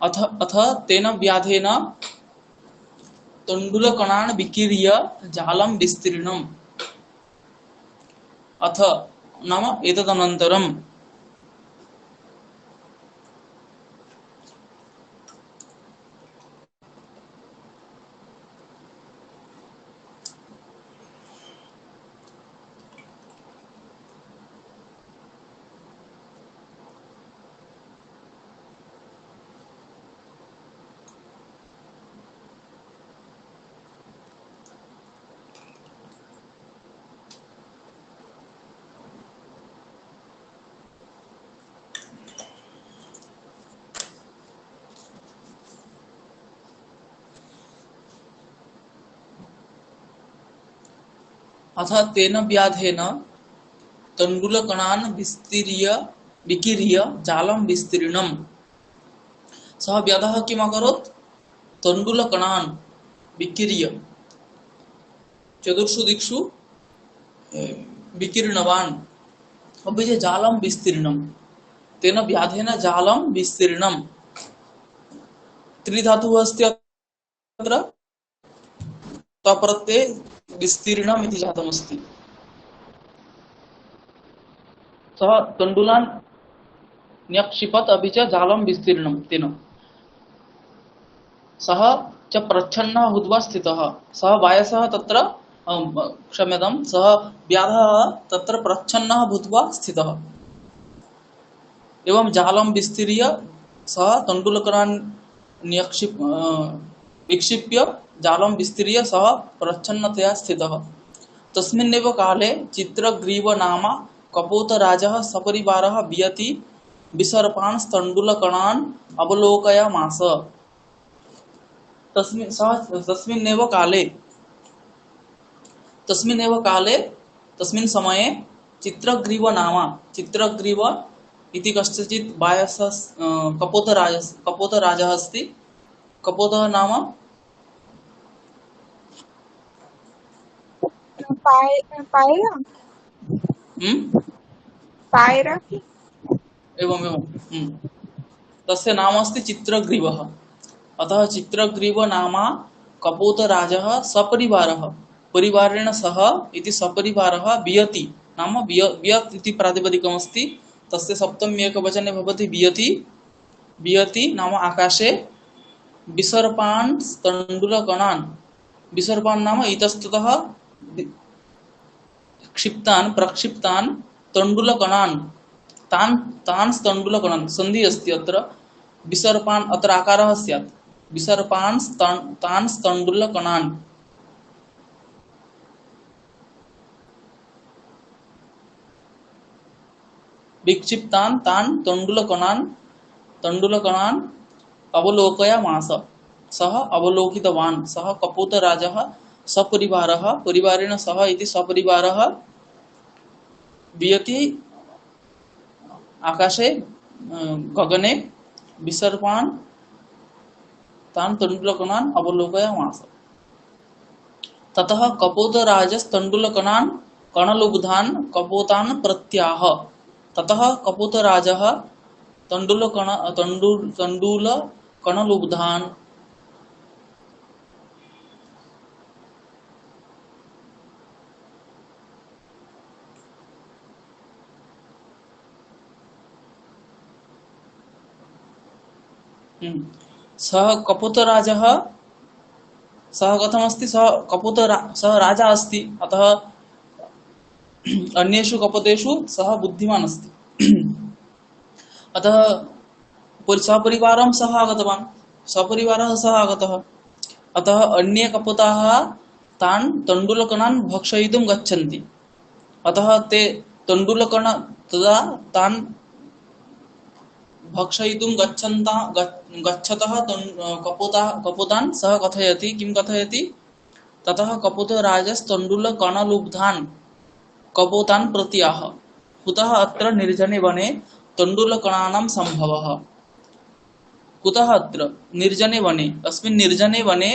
अथ अथ तेन व्याधेन तण्डुलकणान् विकीर्य जालं विस्तीर्णम्। अथ नाम एतदनन्तरम् अथ तेन व्याधेन तण्डुलकणान् विकीर्य जालं विस्तीर्णम्। सः व्याधः किम् अकरोत्? तण्डुलकणान् विकीर्य चतुर्षु दिक्षु विकीर्णवान्। अभी जालं विस्तीर्णम्, तेन व्याधेन जालं विस्तीर्णम्। त्रिधातुः अस्ति अत्र, तप्रत्यये विस्तीर्णम् इति जातमस्ति। सः तण्डुलान् न्यक्षिपत् अपि च जालं विस्तीर्णम् तेन। सः च प्रच्छन्नः भूत्वा स्थितः। सः वायसः तत्र क्षम्यतां, सः व्याधः तत्र प्रच्छन्नः भूत्वा स्थितः। एवं जालं विस्तीर्य सः तण्डुलकणान् विक्षिप्य जालं विस्तीर्य सः प्रच्छन्नतया स्थितः। तस्मिन्नेव काले चित्रग्रीव नाम कपोतराजः सपरिवारः वियति विसर्पांस्तण्डुलकणान् अवलोकयामास। तस्मिन्नेव काले तस्मिन् समये चित्रग्रीव नाम, चित्रग्रीव इति कश्चित् वायसः कपोतराजः अस्ति। कपोतः नाम पायरा पायरा एवं तस्य नाम अस्ति चित्रग्रीवः। अतः चित्रग्रीव नाम कपोतराजः सपरिवारः, परिवारेण सह इति सपरिवारः वियति नाम वियत् इति प्रातिपदिकमस्ति, तस्य सप्तमी एकवचने भवति वियति। वियति नाम आकाशे विसर्पांस्तण्डुलकणान्, विसर्पान् नाम इतस्ततः क्षिप्तान् प्रक्षिप्तान् तण्डुलकणान्, तान् तण्डुलकणान् सन्धि अस्ति अत्र। विसर्पान् अत्र आकारः स्यात्, विसर्पान् तण्डुलकणान्। विक्षिप्तान् तान् तण्डुलकणान् अवलोकयामास। सः अवलोकितवान्। सः कपोतराजः सपरिवारः, परिवारेण सह इति सपरिवारः वियति आकाशे गगने विसर्पान् तान् तण्डुलकणान् अवलोकयामास। ततः कपोतराजस्तण्डुलकणान् कणलुब्धान् कपोतान् प्रत्याह। ततः कपोतराजः तण्डुलकणलुब्धान् सः कपोतराजः, सः कथमस्ति? सः राजा अस्ति, अतः अन्येषु कपोतेषु सः बुद्धिमान् अस्ति। अतः सपरिवारं सः आगतवान्, सपरिवारः सः आगतः। अतः अन्ये कपोताः तान् तण्डुलकणान् भक्षयितुं गच्छन्ति। अतः ते तण्डुलकण तदा तान् भक्षयितुं गच्छतः कपोतान् सः कथयति, किं कथयति? ततः कपोतराजस्तण्डुलकणलुब्धान् कपोतान् प्रत्याह। कुतः अत्र निर्जने वने तण्डुलकणानां सम्भवः? कुतः अत्र निर्जने वने, अस्मिन् निर्जने वने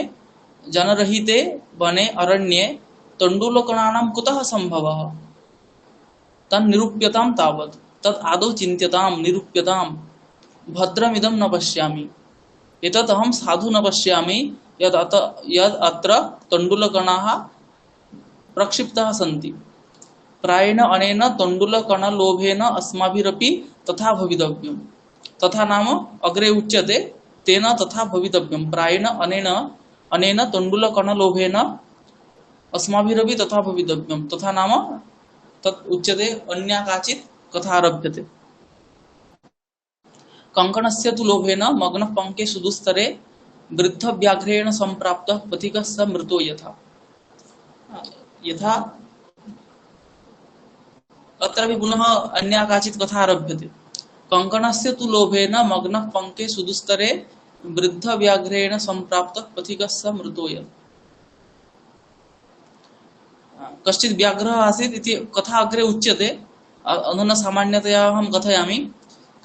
जनरहिते वने अरण्ये तण्डुलकणानां कुतः सम्भवः? तन्निरूप्यतां तावत् तत् आदौ चिन्त्यतां निरूप्यतां। भद्रमिदं न पश्यामि, एतत् अहं साधु न पश्यामि यद् अत्र तण्डुलकणाः प्रक्षिप्ताः सन्ति। प्रायेण अनेन तण्डुलकणलोभेन अस्माभिरपि तथा भवितव्यम्। तथा नाम अग्रे उच्यते तेन तथा भवितव्यम्। प्रायेण अनेन तण्डुलकणलोभेन अस्माभिरपि तथा भवितव्यम्। तथा नाम तत् उच्यते अन्या काचित् कथा आरभ्यते। कंकणस्य तु लोभेन मग्नः पंके सुदुस्तरे वृद्धव्याघ्रेण सम्प्राप्तः पथिकः स मृतो यथा। यथा अत्रापि पुनः अन्या काचित् कथा आरभ्यते। कंकणस्य तु लोभेन मग्नः पंके सुदुस्तरे वृद्धव्याघ्रेण सम्प्राप्तः पथिकः स मृतो यथा। कश्चित् व्याघ्रः आसीत् इति कथा अग्रे उच्यते। अधुना सामान्यतया अहं कथयामि।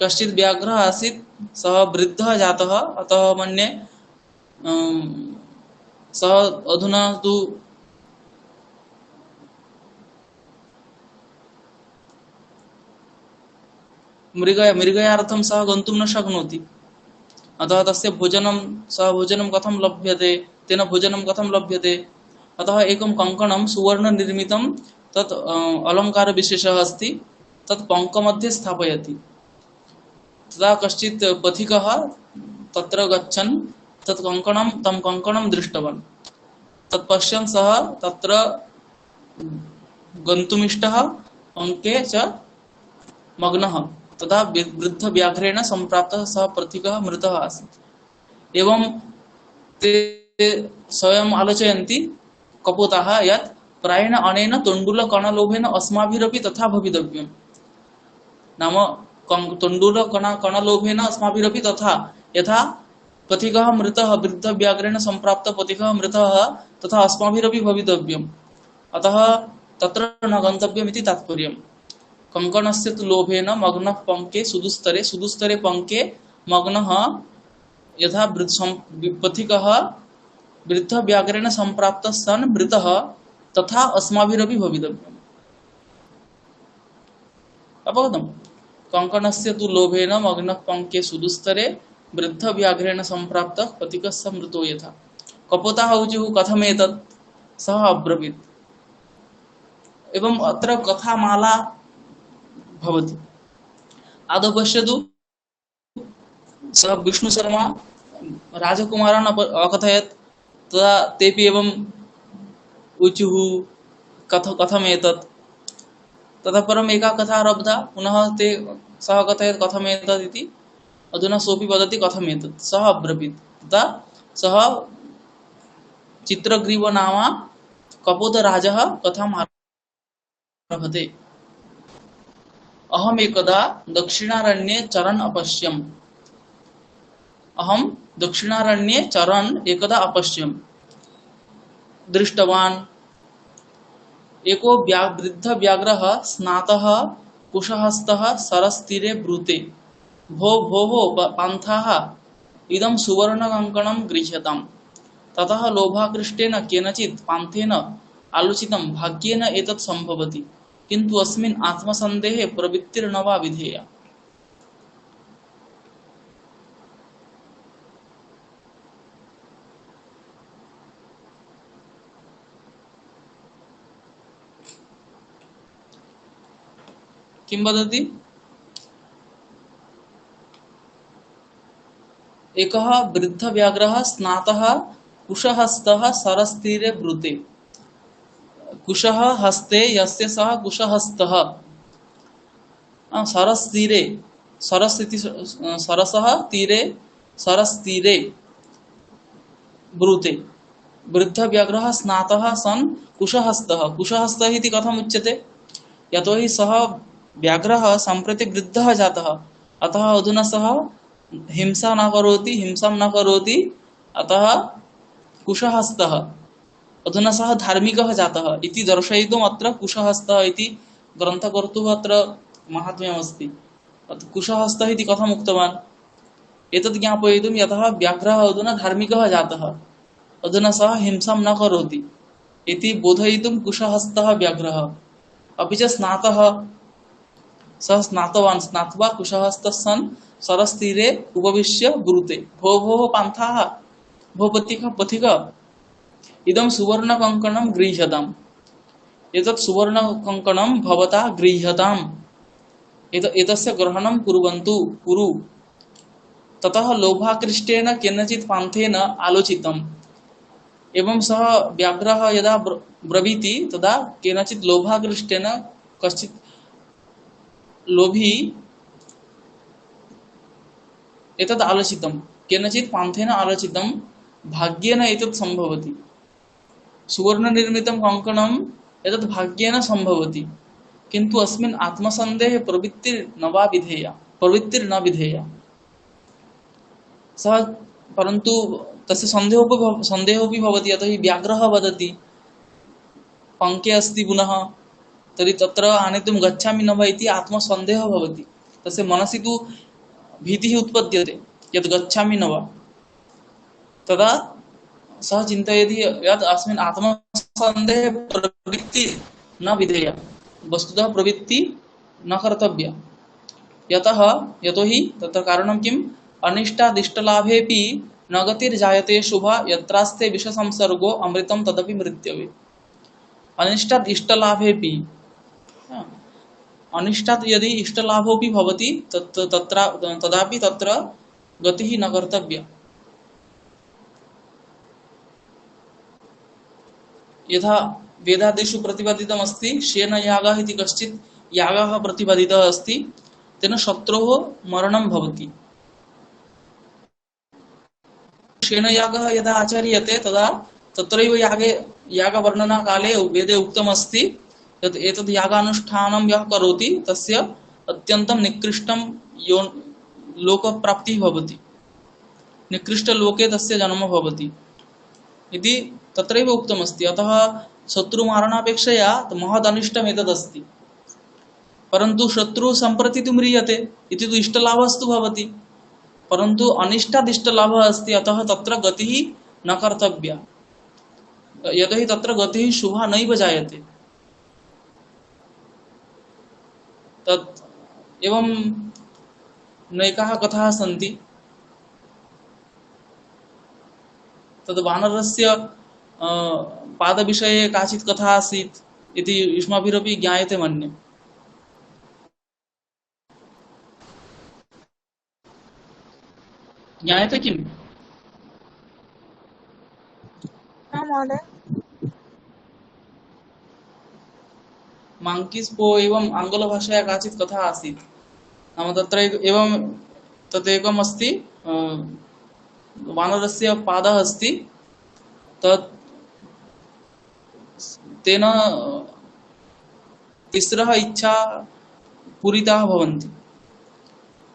कश्चित् व्याघ्रः आसीत्, सः वृद्धः जातः, अतः मन्ये सः अधुना तु मृगयार्थं सः गन्तुं न शक्नोति। अतः तस्य भोजनं कथं लभ्यते, तेन भोजनं कथं लभ्यते? अतः एकं कंकणं सुवर्णनिर्मितं तत् अलङ्कारविशेषः अस्ति, तत् पङ्कमध्ये स्थापयति। तदा कश्चित् पथिकः तत्र गच्छन् तं कंकणं दृष्टवान्। तत् पश्यन् सः तत्र गन्तुमिष्टः, पङ्के च मग्नः। तदा वृद्धव्याघ्रेण सम्प्राप्तः सः पथिकः मृतः आसीत्। एवं ते स्वयम् आलोचयन्ति कपोताः यत् प्रायेण अनेन तण्डुलकणलोभेन अस्माभिरपि तथा भवितव्यम्। नाम तण्डुलकणलोभेन अस्माभिरपि तथा, यथा पथिकः मृतः, वृद्धव्याघ्रेण सम्प्राप्तः पथिकः मृतः, तथा अस्माभिरपि भवितव्यम्। अतः तत्र न गन्तव्यम् इति तात्पर्यम्। कंकणस्य तु लोभेन मग्नः पंके सुदुस्तरे पंके मग्नः यथा पथिकः वृद्धव्याघ्रेण सम्प्राप्तः सन् मृतः, तथा अस्माभिरपि भवितव्यम्। अवगतम्? कंकणस्य तु लोभेन मग्नः पंके सुदुस्तरे वृद्धव्याघ्रेण सम्प्राप्तः पथिकः स मृतो यथा। कपोताः ऊचुः कथमेतत्? सः अब्रवीत्। एवं अत्र कथामाला भवति। आदौ पश्यतु, सः विष्णुशर्मा राजकुमारान् अकथयत्। तदा तेपि एवं ऊचुः कथमेतत्। ततः परम् एका कथा आरब्धा, पुनः सः कथयत् कथमेतत् इति। अधुना सोऽपि वदति कथमेतत्। सः अब्रवीत्। तदा सः चित्रग्रीवनामा कपोतराजः कथाम् आरभते। अहम् एकदा दक्षिणारण्ये चरन् अपश्यम्। अहं दक्षिणारण्ये चरन् एकदा अपश्यम्। दृष्टवान् एको वृद्धव्याघ्रः स्नातः कुशहस्तः सरस्तीरे ब्रूते। भोः पान्थाः, इदं सुवर्णकङ्कणं गृह्यताम्। ततः लोभाकृष्टेन केनचित् पान्थेन आलोचितं भाग्येन एतत् सम्भवति, किन्तु अस्मिन् आत्मसन्देहे प्रवृत्तिर्न वा विधेया। किं वदति? एकः वृद्धव्याघ्रः स्नातः कुशहस्तः सरस्तीरे ब्रूते। कुशः हस्ते यस्य सः कुशहस्तः, सरस्तीरे, सरस् इति सरसः तीरे, सरस्तीरे ब्रूते। वृद्धव्याघ्रः स्नातः सन् कुशहस्तः। कुशहस्तः इति कथम् उच्यते? यतोहि सः व्याघ्रः सम्प्रति वृद्धः जातः, अतः अधुना सः हिंसां न करोति, अतः कुशहस्तः। अधुना सः धार्मिकः जातः इति दर्शयितुम् अत्र कुशहस्तः इति ग्रन्थकर्तुः अत्र माहात्म्यमस्ति। कुशहस्तः इति कथम् उक्तवान्? एतत् ज्ञापयितुं यतः व्याघ्रः अधुना धार्मिकः जातः, अधुना सः हिंसां न करोति इति बोधयितुं कुशहस्तः व्याघ्रः। अपि च स्नातः, सः स्नातवान्, स्नात्वा कुशहस्तः सन् सरस्तीरे उपविश्य ब्रूते, भो भो पान्थाः, भो पथिक, इदं सुवर्णकङ्कणं गृह्यताम्, एतत् सुवर्णकङ्कणं भवता गृह्यताम्, एतस्य ग्रहणं कुर्वन्तु, कुरु। ततः लोभाकृष्टेन केनचित् पान्थेन आलोचितम्। एवं सः व्याघ्रः यदा ब्रवीति तदा केनचित् लोभाकृष्टेन, कश्चित् लोभी एतद् आलोचितं, केनचित् पान्थेन आलोचितं, भाग्येन एतत् सम्भवति। सुवर्णनिर्मितं कङ्कणम् एतत् भाग्येन सम्भवति, किन्तु अस्मिन् आत्मसन्देहे प्रवृत्तिर्न विधेया। सः परन्तु तस्य सन्देहोऽपि भवति, यतो हि व्याघ्रः वदति पङ्के अस्ति पुनः, तर्हि तत्र आनेतुं गच्छामि न वा इति आत्मसन्देहः भवति। तस्य मनसि तु भीतिः उत्पद्यते यत् गच्छामि न वा। तदा सः चिन्तयति यत् अस्मिन् आत्मसन्देहे प्रवृत्ति न विधेया, वस्तुतः प्रवृत्ति न कर्तव्या। यतोहि तत्र कारणं किम्? अनिष्टादिष्टलाभेऽपि न गतिर्जायते शुभा, यत्रास्ते विषसंसर्गो अमृतं तदपि मृत्यवे। अनिष्टात् इष्टलाभेऽपि, अनिष्टात् यदि इष्टलाभोऽपि भवति तदापि तत्र गतिः न कर्तव्या। यथा वेदादिषु प्रतिपादितमस्ति, शेन यागः इति कश्चित् यागः प्रतिपादितः अस्ति, तेन शत्रोः मरणं भवति। शेनयागः यदा आचर्यते तदा तत्रैव यागवर्णनाकाले वेदे उक्तमस्ति यत् एतद् यागानुष्ठानं यः करोति तस्य अत्यन्तं निकृष्टं लोकप्राप्तिः भवति, निकृष्टलोके तस्य जन्म भवति इति तत्रैव उक्तमस्ति। अतः शत्रुमारणापेक्षया महदनिष्टम् एतदस्ति। परन्तु शत्रुः सम्प्रति तु म्रियते इति तु इष्टलाभस्तु भवति, परन्तु अनिष्टादिष्टलाभः अस्ति, अतः तत्र गतिः न कर्तव्या, यतोहि तत्र गतिः शुभा नैव जायते। तत् एवं नैकाः कथाः सन्ति। तद् वानरस्य पादविषये काचित् कथा आसीत् इति युष्माभिरपि ज्ञायते मन्ये। ज्ञायते किम्? न महोदय। माङ्कीस् पो एवं आङ्ग्लभाषया काचित् कथा आसीत्। नाम तत्र एवं तदेकम् अस्ति, वानरस्य पादः अस्ति, तत् तेन तिस्रः इच्छा पूरिताः भवन्ति,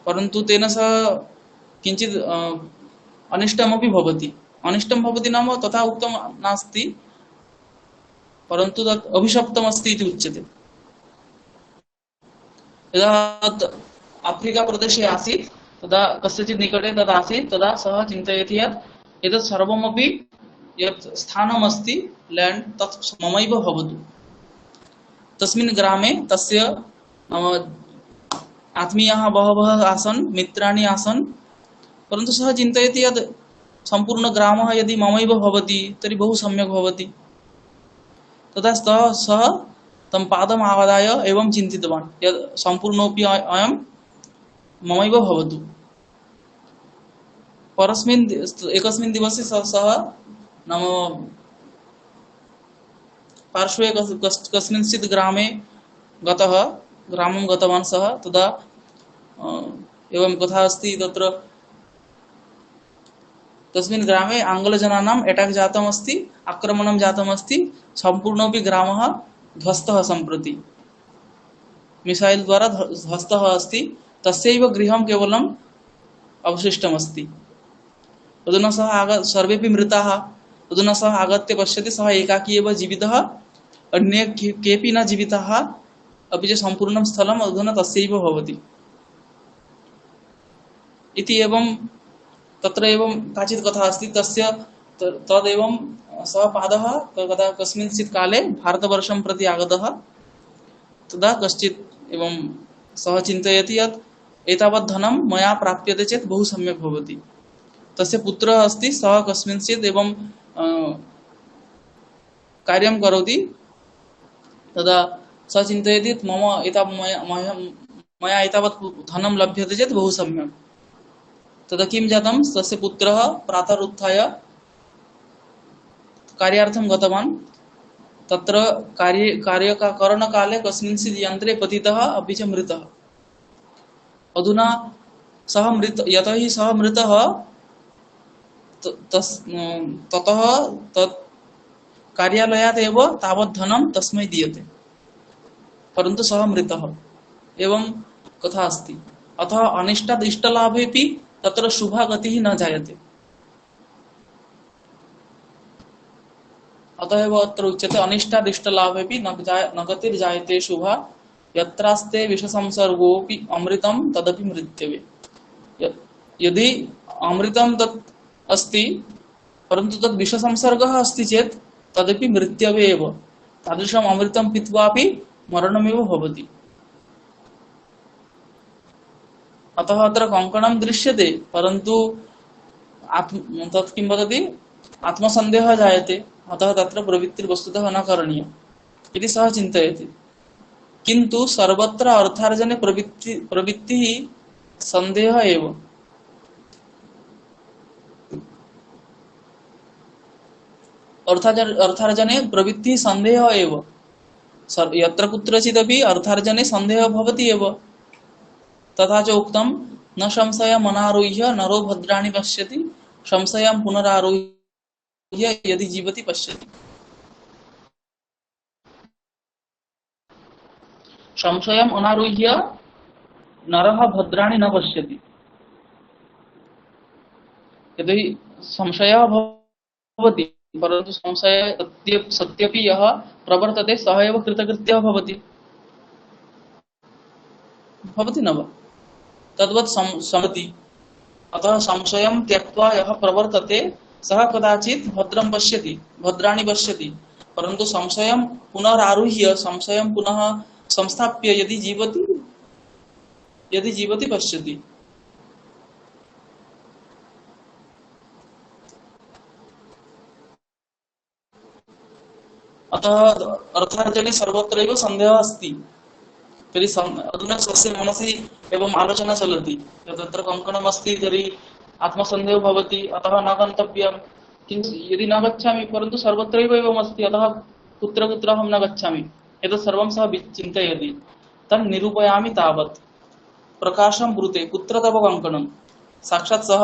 परन्तु तेन सह किञ्चित् अनिष्टमपि भवति। अनिष्टं भवति नाम तथा उक्तं नास्ति, परन्तु तत् अभिशप्तमस्ति इति उच्यते। यदा आफ्रिका प्रदेशे आसीत् तदा कस्यचित् निकटे तद् आसीत्, तदा सः चिन्तयति यत् एतत् सर्वमपि यत् स्थानमस्ति लैंड तत् ममैव भवतु। तस्मिन् ग्रामे तस्य आत्मीयाः बहवः आसन्, मित्राणि आसन्, परन्तु सः चिन्तयति यत् सम्पूर्णग्रामः यदि ममैव भवति तर्हि बहु सम्यक् भवति। तदा सः तं पादम् आदाय एवं चिन्तितवान् यत् सम्पूर्णोऽपि अयं ममैव भवतु। एकस्मिन् दिवसे सः नाम पार्श्वे कस्मिंश्चित् ग्रामे ग्रामं गतवान् सः। तदा एवं कथा अस्ति, तत्र तस्मिन् ग्रामे आङ्ग्लजनानाम् अटैक् जातमस्ति, आक्रमणं जातमस्ति, सम्पूर्णोऽपि ग्रामः ध्वस्तः सम्प्रति, मिसैल् द्वारा ध्वस्तः अस्ति, तस्यैव गृहं केवलम् अवशिष्टमस्ति। अधुना सः सर्वेपि मृताः। अधुना सः आगत्य पश्यति, सः एकाकी एव जीवितः, अन्ये केपि न जीविताः, अपि च सम्पूर्णं स्थलम् अधुना तस्यैव भवति इति। एवं तत्र एवं काचित् कथा अस्ति तस्य तदेवं सः पादः कदा कस्मिंश्चित् काले भारतवर्षं प्रति आगतः। तदा कश्चित् एवं सः चिन्तयति यत् एतावत् धनं मया प्राप्यते चेत् बहु सम्यक् भवति। तस्य पुत्रः अस्ति, सः कस्मिंश्चित् एवं कार्यं करोति। तदा सः चिन्तयति यत् मया एतावत् धनं लभ्यते चेत् बहु सम्यक्। तदा किं जातं, तस्य पुत्रः प्रातः उत्थाय कार्यार्थं गतवान्। तत्र कार्यकरणकाले कस्मिंश्चित् यन्त्रे पतितः अपि च मृतः। अधुना सः यतः हि सः मृतः, ततः तत् कार्यालयात् एव तावत् धनं तस्मै दीयते, परन्तु सः मृतः। एवं कथा अस्ति। अतः अनिष्टात् इष्टलाभेपि तत्र शुभा गतिः न जायते। अतः एव अत्र उच्यते अनिष्टात् इष्टलाभेपि न गतिर्जायते शुभा, यत्रास्ते विषसंसर्गोऽपि अमृतं तदपि मृत्यवे। यदि अमृतं तत् अस्ति परन्तु तद् विषसंसर्गः अस्ति चेत् तदपि मृत्यवे एव। तादृशम् अमृतं पीत्वापि मरणमेव भवति। अतः अत्र कङ्कणं दृश्यते, परन्तु तत् किं वदति, आत्मसन्देहः जायते। अतः तत्र प्रवृत्तिर्वस्तुतः न करणीया इति सः चिन्तयति। किन्तु सर्वत्र अर्थार्जने प्रवृत्तिः सन्देहः एव। अर्थार्जने प्रवृत्तिः सन्देहः एव। यत्र कुत्रचिदपि अर्थार्जने सन्देहः भवति एव। तथा च उक्तं न संशयम् अनारुह्य नरो भद्राणि पश्यति, संशयं पुनरारुह्य यदि जीवति पश्यति। संशयम् अनारुह्य नरः भद्राणि न पश्यति। यदि संशयः भवति परन्तु संशय सत्यपि यः प्रवर्तते सः एव कृतकृत्यः भवति न वा? तद्वत् सम्भवति। अतः संशयं त्यक्त्वा यः प्रवर्तते सः कदाचित् भद्रं पश्यति, भद्राणि पश्यति, परन्तु संशयं पुनरारुह्य, संशयं पुनः संस्थाप्य यदि जीवति पश्यति। अतः अर्थार्जने सर्वत्रैव सन्देहः अस्ति। तर्हि अधुना स्वस्य मनसि एवं आलोचना चलति, तत्र कङ्कणम् अस्ति तर्हि आत्मसन्देहः भवति, अतः न गन्तव्यं। किन्तु यदि न गच्छामि परन्तु सर्वत्रैव एवम् अस्ति, अतः कुत्र कुत्र अहं न गच्छामि, एतत् सर्वं सः चिन्तयति। तन् निरूपयामि तावत्। प्रकाशं ब्रूते कुत्र तव कङ्कणं। साक्षात् सः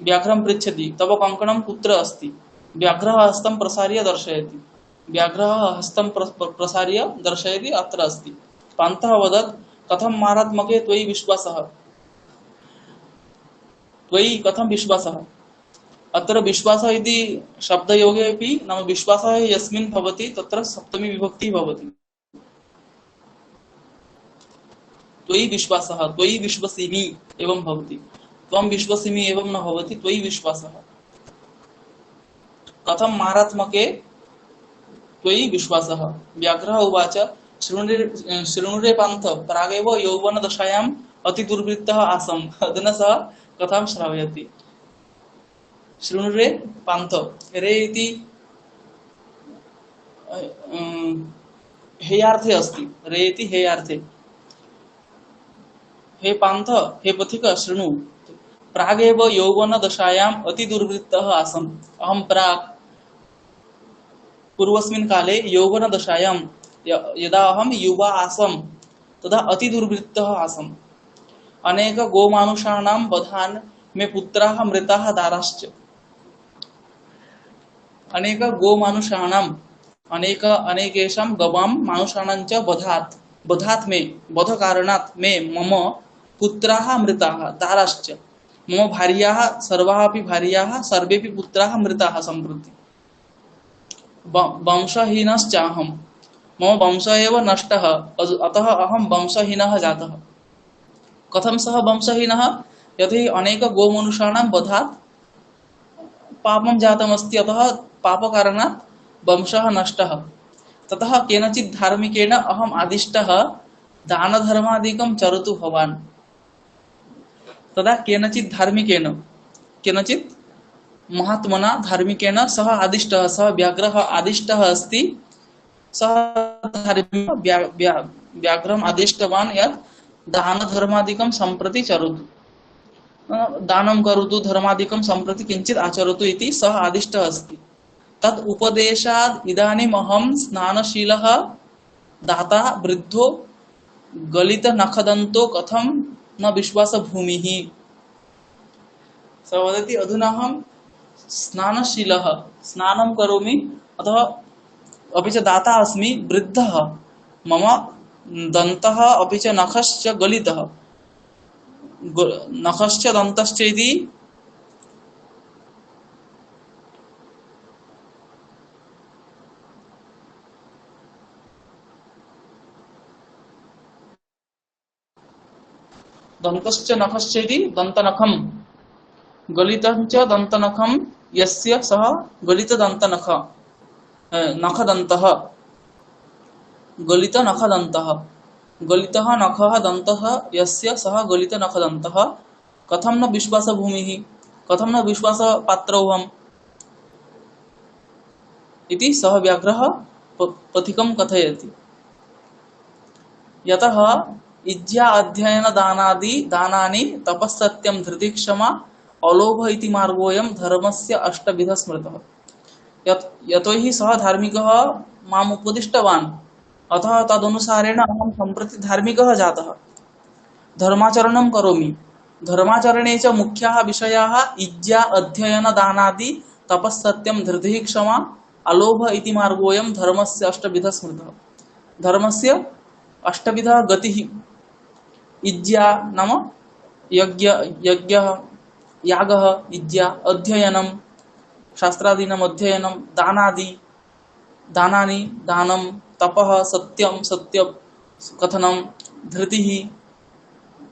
व्याघ्रं पृच्छति तव कङ्कणं कुत्र अस्ति। व्याघ्रः हस्तं प्रसार्य दर्शयति। व्याघ्रः हस्तं प्रसार्य दर्शयति अत्र अस्ति। पान्थः वदत् कथं मारात्मके त्वयि विश्वासः। त्वयि कथं विश्वासः। अत्र विश्वासः इति शब्दयोगे अपि नाम विश्वासः यस्मिन् भवति तत्र सप्तमी विभक्तिः भवति। त्वयि विश्वासः, त्वयि विश्वसिमि एवं भवति। त्वं विश्वसिमि एवं न भवति, त्वयि विश्वासः। कथं मारात्मके त्वयि विश्वासः। व्याघ्रः उवाच शृणुरे पान्थ प्रागेव यौवनदशायाम् अतिदुर्वृत्तः आसम्। अधुना सः कथां श्रावयति। शृणुरे पान्थ, रे इति हेयार्थे अस्ति। रे इति हेयार्थे। हे पान्थ, हे पथिक शृणु। प्रागेव यौवनदशायाम् अतिदुर्वृत्तः आसम्। अहं प्राक् पूर्वस्मिन् काले यौवनदशायां यदा अहं युवा आसम् तदा अतिदुर्वृत्तः आसम्। अनेक गोमानुषाणां वधान् मे पुत्राः मृताः दाराश्च। अनेक गोमानुषाणां अनेकेषां गवां मानुषाणां च वधात् मे वधकारणात् मे मम पुत्राः मृताः दाराश्च। मम भार्याः सर्वाः अपि भार्याः सर्वेपि पुत्राः मृताः सम्प्रति। वंशहीनश्चाहं, मम वंशः एव नष्टः, अतः अहं वंशहीनः जातः। कथं सः वंशहीनः? यदि अनेक गोमनुष्याणां वधात् पापं जातमस्ति, अतः पापकारणात् वंशः नष्टः। ततः केनचित् धार्मिकेण अहम् आदिष्टः दानधर्मादिकं चरतु भवान्। तदा केनचित् धार्मिकेन, केनचित् महात्मना धार्मिकेन सः आदिष्टः, सः व्याघ्रः आदिष्टः अस्ति, सः धार्मिक व्याघ्रम् आदिष्टवान् यत् दानधर्मादिकं सम्प्रति चरतु, दानं करोतु, धर्मादिकं सम्प्रति किञ्चित् आचरतु इति सः आदिष्टः अस्ति। तत् उपदेशात् इदानीम् अहं स्नानशीलः दाता वृद्धो गलितनखदन्तो कथं न विश्वासभूमिः। सः वदति अधुना अहं स्नानशीलः, स्नानं करोमि, अतः अपि च दाता अस्मि, वृद्धः, मम दन्तः अपि च नखश्च गलितः, नखश्च दन्तश्च इति दन्तश्च नखश्च इति दन्तनखं, गलितञ्च दन्तनखं यस्य सः गलितदन्तनख, नखदन्तः, गलितनखदन्तः, गलितः नखः दन्तः यस्य सः गलितनखदन्तः, कथं न विश्वासभूमिः, कथं न विश्वासपात्रौ अहम् इति सः व्याघ्रः पथिकं कथयति। यतः इज्या अध्ययन दानादि दानानि तपस्सत्यं धृति क्षमा अलोभ इति मार्गोऽयं धर्मस्य अष्टविधः स्मृतः। यतो हि सः धार्मिकः माम् उपदिष्टवान्, अतः तदनुसारेण अहं सम्प्रति धार्मिकः जातः, धर्माचरणं करोमि। धर्माचरणे च मुख्याः विषयाः इज्या अध्ययन दानादि तपस्सत्यं धृतिः क्षमा अलोभ इति मार्गोऽयं धर्मस्य अष्टविधः स्मृतः। धर्मस्य अष्टविधः गतिः। इज्या नाम यज्ञः यागः, इज्या अध्ययनं शास्त्रादीनाम् अध्ययनं, दानानि दानं, तपः सत्यं सत्य कथनं, धृतिः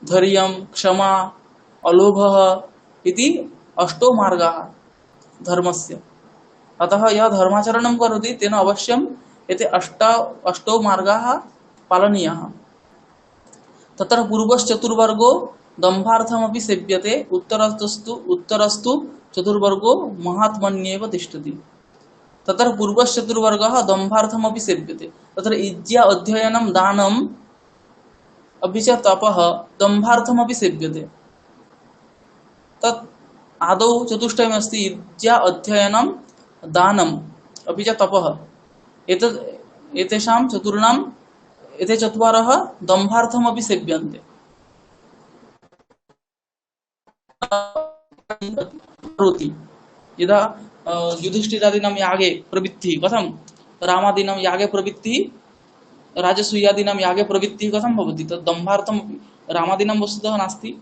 धैर्यं, क्षमा, अलोभः इति अष्टो मार्गाः धर्मस्य। अतः यः धर्माचरणं करोति तेन अवश्यम् एते अष्टौ मार्गाः पालनीयाः। तत्र पूर्वश्चतुर्वर्गो दम्भार्थमपि सेव्यते, उत्तरस्तु चतुर्वर्गो महात्मन्येव तिष्ठति। तत्र पूर्वश्चतुर्वर्गः दम्भार्थमपि सेव्यते। तत्र इज्या अध्ययनं दानम् अपि च तपः दम्भार्थमपि सेव्यते। तत् आदौ चतुष्टयम् अस्ति, इज्या अध्ययनं दानम् अपि च तपः। एतेषां चतुर्णाम् एते चत्वारः दम्भार्थमपि सेव्यन्ते। करोति यदा युधिष्ठिरादीनां यागे प्रवृत्तिः कथं, रामादीनां यागे प्रवृत्तिः, राजसूयादीनां यागे प्रवृत्तिः कथं भवति, तद् दम्भार्थं। रामादीनां वस्तुतः नास्ति,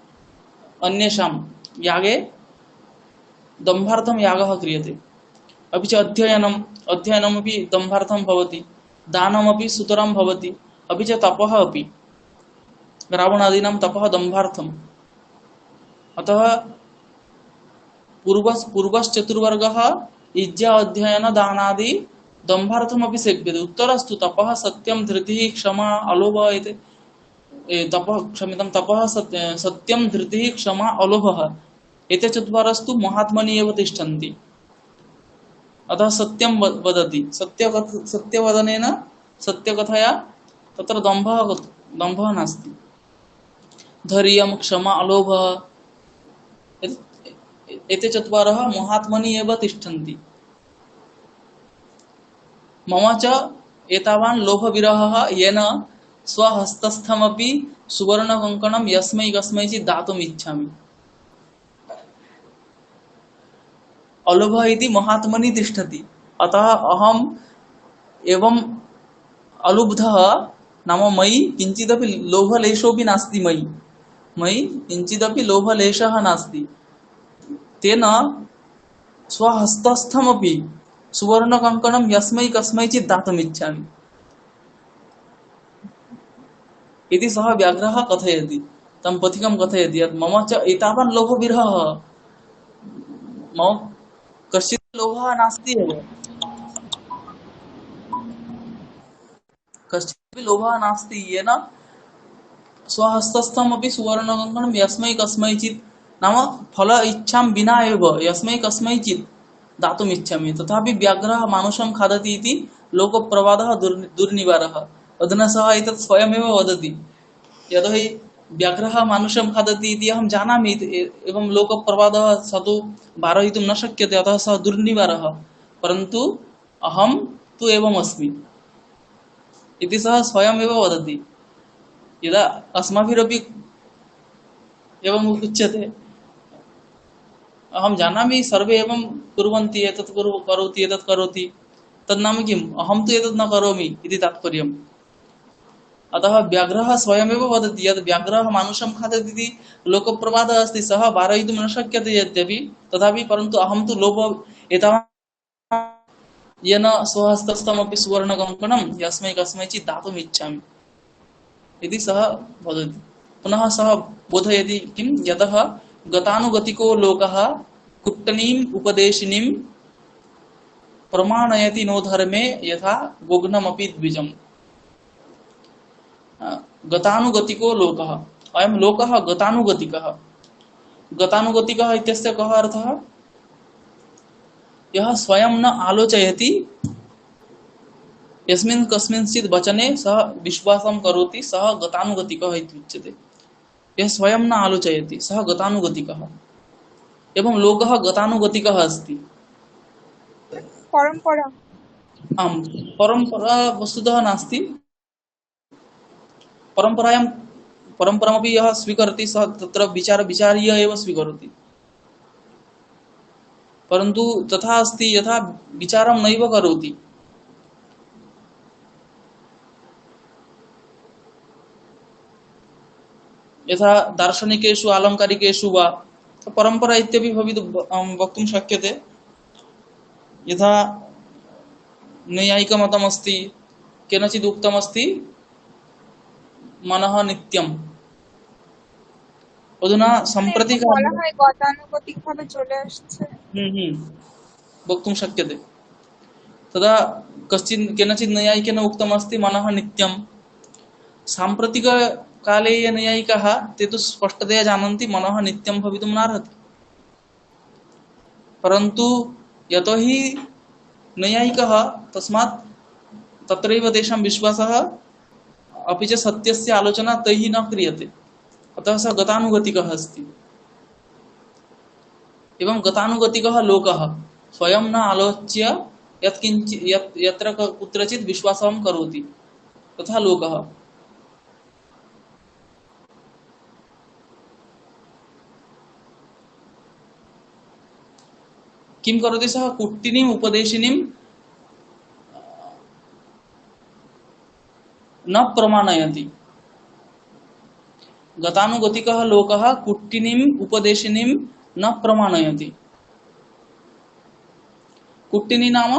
अन्येषां यागे दम्भार्थं यागः क्रियते। अपि च अध्ययनमपि दम्भार्थं भवति, दानमपि सुतरां भवति, अपि च तपः अपि, रावणादीनां तपः दम्भार्थम्। अतः पूर्वश्चतुर्वर्गः इज्या अध्ययन दानादि दम्भार्थमपि सेव्यते। उत्तरस्तु तपः सत्यं धृतिः क्षमा अलोभ इति तपः सत्यं धृतिः क्षमा अलोभः एते चत्वारस्तु महात्मनि एव तिष्ठन्ति। अतः सत्यं वदति, सत्यवदनेन सत्यकथया तत्र दम्भः नास्ति। धैर्यं क्षमा अलोभः एते चत्वारः महात्मनि एव तिष्ठन्ति। मम च एतावान् लोभविरहः येन स्वहस्तस्थमपि सुवर्णकङ्कणं यस्मै कस्मैचित् दातुम् इच्छामि। अलोभः इति महात्मनि तिष्ठति, अतः अहम् एवम् अलुब्धः, नाम मयि किञ्चिदपि लोभलेशोऽपि नास्ति, मयि किञ्चिदपि लोभलेशः नास्ति। तेन स्वहस्तस्थमपि सुवर्णकङ्कणं यस्मै कस्मैचित् दातुम् इच्छामि। इति सः व्याघ्रः कथयति, तं पथिकं कथयति यत् मम च एतावान् लोभविरहः, मम कश्चित् लोभः नास्ति एव, कश्चिदपि लोभः नास्ति येन स्वहस्तस्थमपि सुवर्णकङ्कणं यस्मै कस्मैचित्, नाम फल इच्छां विना एव यस्मै कस्मैचित् दातुम् इच्छामि, तथापि व्याघ्रः मानुषं खादति इति लोकप्रवादः दुर्निवारः। अधुना सः एतत् स्वयमेव वदति, यतोहि व्याघ्रः मानुषं खादति इति अहं जानामि, एवं लोकप्रवादः स तु वारयितुं न शक्यते, अतः सः दुर्निवारः, परन्तु अहं तु एवम् अस्मि इति सः स्वयमेव वदति। यदा अस्माभिरपि एवम् उच्यते, अहं जानामि सर्वे एवं कुर्वन्ति, एतत् करोति एतत् करोति, तद् नाम किम्, अहं तु एतत् न करोमि इति तात्पर्यम्। अतः व्याघ्रः स्वयमेव वदति यत् व्याघ्रः मानुषं खादति इति लोकप्रवादः अस्ति, सः वारयितुं न शक्यते यद्यपि, तथापि परन्तु अहं तु लोभ एतावान् येन स्वहस्तस्थमपि सुवर्णकङ्कणं यस्मै कस्मैचित् दातुम् इच्छामि इति सः वदति। पुनः सः बोधयति किं, यतः गतानुगतिको लोकः कुट्टनीम् उपदेशिनीं प्रमाणयति नो धर्मे यथा गोघ्नमपि द्विजम्। गतानुगतिको लोकः, अयं लोकः गतानुगतिकः। गतानुगतिकः इत्यस्य कः अर्थः? यः स्वयं न आलोचयति, यस्मिन् कस्मिंश्चित् वचने सः विश्वासं करोति, सः गतानुगतिकः इति उच्यते। यः स्वयं न आलोचयति सः गतानुगतिकः। एवं लोकः गतानुगतिकः अस्ति। परंपरा आम्, परम्परा वस्तुतः नास्ति। परम्परामपि यः स्वीकरोति सः तत्र विचार्य एव स्वीकरोति, परन्तु तथा अस्ति यथा विचारं नैव करोति। यथा दार्शनिकेषु आलङ्कारिकेषु वा परम्परा इत्यपि वक्तुं शक्यते। यथा नैयायिकमतमस्ति, केनचित् उक्तमस्ति मनः नित्यम्। अधुना सम्प्रति বলা হয় গতানুগতিক ভাবে চলে আসছে। वक्तुं शक्यते। तदा केनचित् नैयायिकेन उक्तमस्ति मनः नित्यम्। साम्प्रतिककाले ये नैयायिकाः ते तु स्पष्टतया जानन्ति मनः नित्यं भवितुं नार्हति, परन्तु यतोहि नैयायिकः तस्मात् तत्रैव तेषां विश्वासः, अपि च सत्यस्य आलोचना तैः न क्रियते, अतः सः गतानुगतिकः अस्ति। एवं गतानुगतिकः लोकः स्वयं न आलोच्य यत्र कुत्रचित् विश्वासं करोति, तथा लोकः। किं करोति सः? कुट्टिनीम् उपदेशिनीं न प्रमाणयति। गतानुगतिकः लोकः कुट्टिनीम् उपदेशिनीं न प्रमाणयति। कुट्टिनी नाम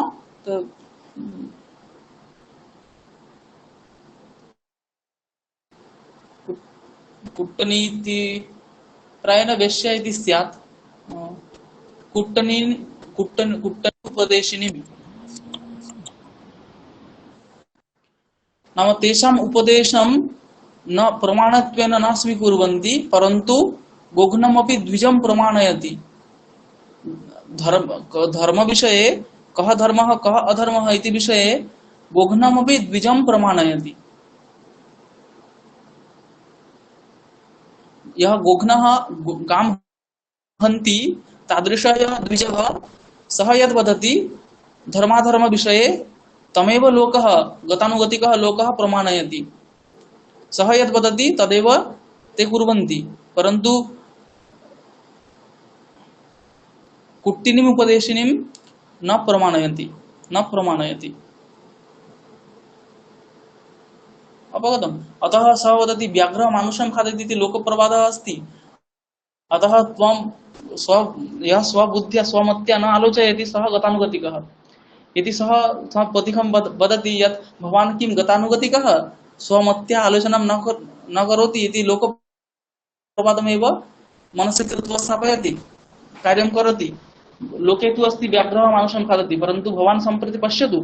कुट्टनी इति प्रायेण वेश्या इति स्यात्। कुट्टनी उपदेशिनी नाम तेषाम् उपदेशं न प्रमाणत्वेन न स्वीकुर्वन्ति, परन्तु गोघ्नमपि द्विजं प्रमाणयति। धर्म विषये कः धर्मः कः अधर्मः इति विषये गोघ्नमपि द्विजं प्रमाणयति। यः गोघ्नः गां हन्ति तादृशः यः द्विजः सः यद् वदति धर्माधर्म विषये तमेव लोकः गतानुगतिकः लोकः प्रमाणयति। सः यद् वदति तदेव ते कुर्वन्ति, परन्तु कुट्टिनीम् उपदेशिनीं न प्रमाणयति। अवगतम्? अतः सः वदति व्याघ्रः मानुषं खादति इति लोकप्रवादः अस्ति, अतः त्वं यः स्वबुद्ध्या स्वमत्या न आलोचयति सः गतानुगतिकः इति सः पथिकं वदति यत् भवान् किं गतानुगतिकः, स्वमत्या आलोचनां न करोति इति लोकप्रवादमेव मनसि कृत्वा स्थापयति, कार्यं करोति। लोके तु अस्ति व्याघ्रः मानुषं खादति, परन्तु भवान् सम्प्रति पश्यतु,